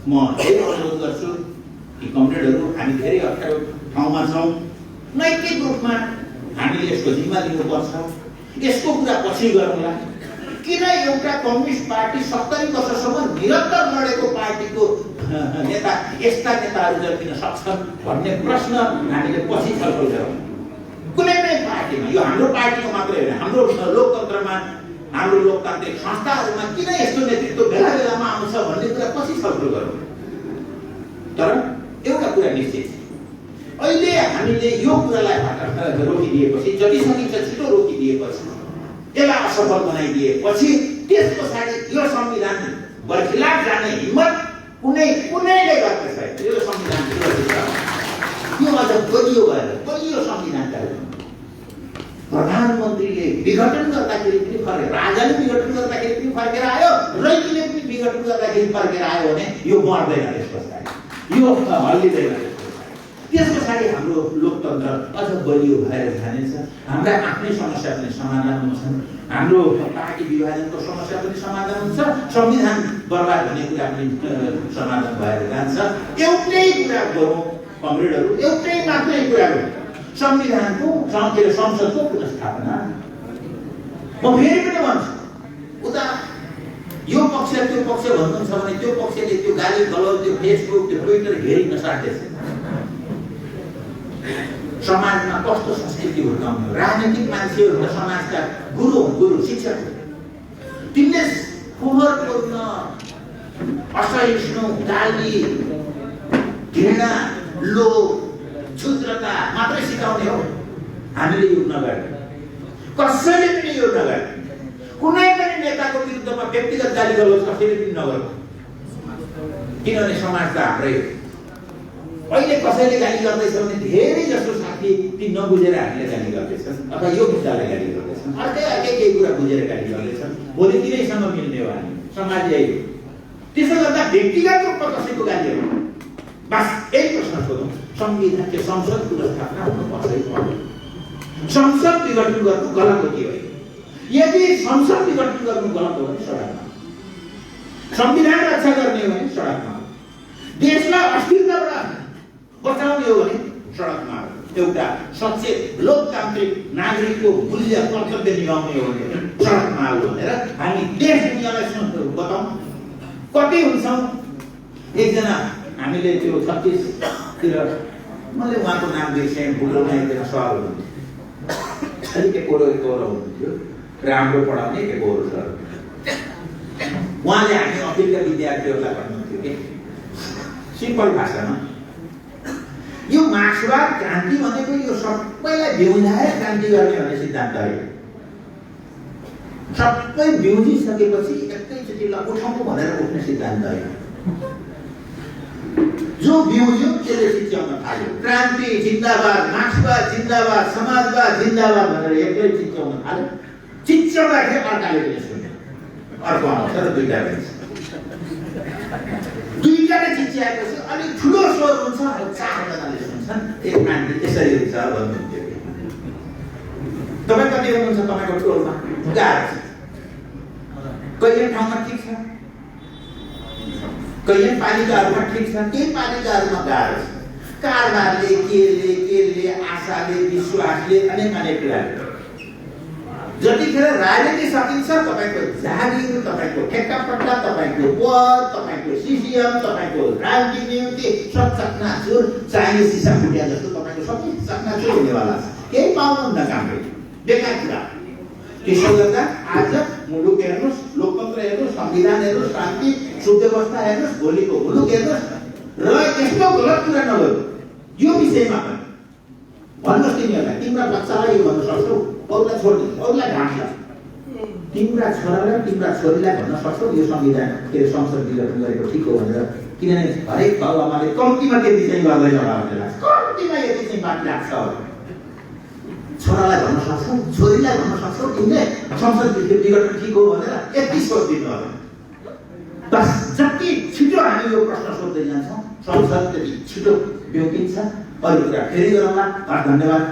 म यही अनुरोध गर्छु कि कमरेडहरू, हामी धेरै अप्ठ्यारो ठाउँमा छौँ। नैतिक रूपमा हामीले यसको जिम्मा लिनुपर्छ। यसको कुरा पछि गरौँला। किन एउटा कम्युनिस्ट पार्टी 70 वर्षसम्म निरन्तर लडेको पार्टीको नेता यस्ता नेताहरू जन्मिन सक्छन् भन्ने प्रश्न हामीले पछि छलफल गरौँ। कुनै पनि पार्टीमा, यो हाम्रो पार्टीको मात्रै होइन, हाम्रो लोकतन्त्रमा, हाम्रो लोकतान्त्रिक संस्थाहरूमा किन यस्तो नेतृत्व बेला बेलामा आउँछ भन्ने कुरा पछि छलफल गरौँ। तर एउटा कुरा निश्चित छ, अहिले हामीले यो कुरालाई रोकिदिएपछि, जति सकिन्छ छिटो रोकिदिएपछि, यसलाई असफल बनाइदिएपछि त्यस पछाडि यो संविधान बर्खिलाफ जाने हिम्मत कुनैले गर्न छैन। यो संविधान यो अझ बलियो भएर बलियो संविधानका प्रधानमन्त्रीले विघटन गर्दाखेरि पनि फर्केर, राजाले विघटन गर्दाखेरि पनि फर्केर आयो, रैतीले पनि विघटन गर्दाखेरि फर्केर आयो भने यो मर्दैन। त्यस पछाडि यो हल्लिँदैन। त्यस पछाडि हाम्रो लोकतन्त्र अझ बलियो भएर जानेछ। हाम्रा आफ्नै समस्या पनि समाधान हुन्छन्, हाम्रो पार्टी विभाजनको समस्या पनि समाधान हुन्छ, संविधान बर्बाद हुने कुरा पनि समाधान भएर जान्छ। एउटै कुरा गरौँ कमरेडहरू, एउटै मात्रै कुरा गरौँ, संविधानको संसदको पुनर्स्थापना। म फेरि पनि भन्छु, उता यो पक्ष त्यो पक्ष भन्नुहुन्छ भने त्यो पक्षले त्यो गाली गलौज, त्यो फेसबुक, त्यो ट्विटर हेरि नसाट्दैछ। समाजमा कस्तो संस्कृति हुर्काउने हो? राजनीतिक मान्छेहरू र समाजका गुरु शिक्षक, तिनले फोहोरपूर्ण, असहिष्णु, गाली, घृणा, लोभ, क्षुद्रता मात्रै सिकाउने हो। हामीले यो नगर्ने, कसैले पनि यो नगर्ने। कुनै पनि नेताको विरुद्धमा व्यक्तिगत गाली गलौज कसैले पनि नगर्नु। किनभने समाज त हाम्रै हो। अहिले कसैले गाली गर्दैछ भने धेरै जसो साथी ती नबुझेर हामीले गाली गर्दैछन् अथवा यो मुद्दालाई गाली गर्दैछन्, अर्कै केही कुरा बुझेर गाली गर्दैछन्। भोलि तिनैसँग मिल्ने हो हामी, समाज यही हो। त्यसो गर्दा व्यक्तिगत रूपमा कसैको गाली हो बस यही प्रश्न सोधौँ, संविधान के संसद पुनर्स्थापना हुनुपर्छ। संसद विघटन गर्नु गलत हो कि होइन? यदि संसद विघटन गर्नु गलत हो भने सडकमा, संविधान रक्षा गर्ने हो भने सडकमा, देशलाई अस्थिरताबाट बचाउने हो भने सडकमा, एउटा सचेत लोकतान्त्रिक नागरिकको मूल्य कर्तव्य निभाउने हो भने सडकमा आऊ भनेर हामी देश दुनियाँलाई बताउँ। कति हुन्छौँ? एकजना हामीले त्यो 36 तिर, मैले उहाँको नाम बिर्सेँ, भुलोमा एकजना सर हुनुहुन्थ्यो, अलिक एकोरो हुनुहुन्थ्यो, राम्रो पढाउने एकोरो सर। उहाँले हामी अखिलका विद्यार्थीहरूलाई भन्नुहुन्थ्यो कि सिम्पल भाषामा, यो मार्क्सवाद क्रान्ति भनेको यो सबैलाई बेउलाएर क्रान्ति गर्ने भन्ने सिद्धान्त होइन। सबै बिउजिसकेपछि एकैचोटि ल उठाउनु भनेर उठ्ने सिद्धान्त होइन। जो बिउज्यो त्यसले चिच्याउन थाल्यो। क्रान्ति जिन्दाबाद, मार्क्सवाद जिन्दाबाद, समाजवाद जिन्दाबाद भनेर एक्लै चिच्याउन थाल्यो। चिच्याउँदाखेरि अर्काले पनि सुन्यो, अर्को आउँछ र दुईटा हुन्छ। दुईटाले चिच्याएपछि अलिक ठुलो स्वर हुन्छ, चारजनाले सुन्छन्। एक क्रान्ति यसरी हुन्छ भन्नुहुन्थ्यो। तपाईँ कति हुनुहुन्छ तपाईँको टोलमा? गाह्रो छ। कहिले ठाउँमा ठिक छ, कहिले पालिकाहरूमा ठिक छ, केही पालिकाहरूमा गाह्रो छ। कारबारले केले आशाले विश्वासले अनेक कुराले जतिखेर राजनीति सकिन्छ तपाईँको जागिर, तपाईँको ठेक्कापट्टा, तपाईँको पद, तपाईँको सिसिएम, तपाईँको राजनीतिक नियुक्ति सब चकनाचुर चाहिने सिसा फुट्या जस्तो तपाईँको सबै चकनाचुर हुनेवाला छ। केही पाउनुहुन्न कामले, बेकार कुरा। त्यसो गर्दा आज मुलुक हेर्नुहोस्, लोकतन्त्र हेर्नुहोस्, संविधान हेर्नुहोस्, शान्ति सुव्यवस्था हेर्नुहोस्, भोलिको मुलुक हेर्नुहोस् र यस्तो गलत कुरा नगर्नु। यो विषयमा पनि भन्नुहोस् तिमीहरूलाई, तिम्रा बच्चालाई यो भन्न सक्छौ, अरूलाई छोड्दिनु, अरूलाई ढाँट्छ। तिम्रा छोरालाई तिम्रा छोरीलाई भन्न सक्छौ यो संविधान के संसद विघटन गरेको ठिक हो भनेर, किनभने हरेक बाबुआमाले कम्तीमा त्यति चाहिँ गर्दैन होला भन्ने लाग्छ। कम्तीमा यति चाहिँ बाँकी लाग्छ होला। छोरालाई भन्न सक्छौ, छोरीलाई भन्न सक्छौ तिमीले संसद विघटन ठिक हो भनेर यति सोचिदिनु होला। बस जति छिटो हामी यो प्रश्न सोध्दै जान्छौँ संसद त्यति छिटो बेउकिन्छ। अरू कुरा फेरि गरौँला। धन्यवाद।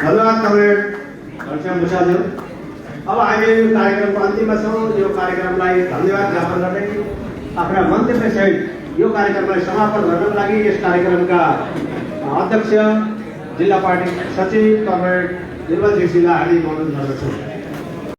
धन्यवाद तपाईँ घनश्याम भुषालज्यू। अब हामी यो कार्यक्रमको अन्तिममा छौँ। यो कार्यक्रमलाई धन्यवाद ज्ञापन गर्दै आफ्ना मन्तव्यसहित यो कार्यक्रमलाई समापन गर्नको लागि यस कार्यक्रमका अध्यक्ष, जिल्ला पार्टी सचिव कमरेड निर्मल जोशीलाई हामी अनुरोध गर्दछौँ।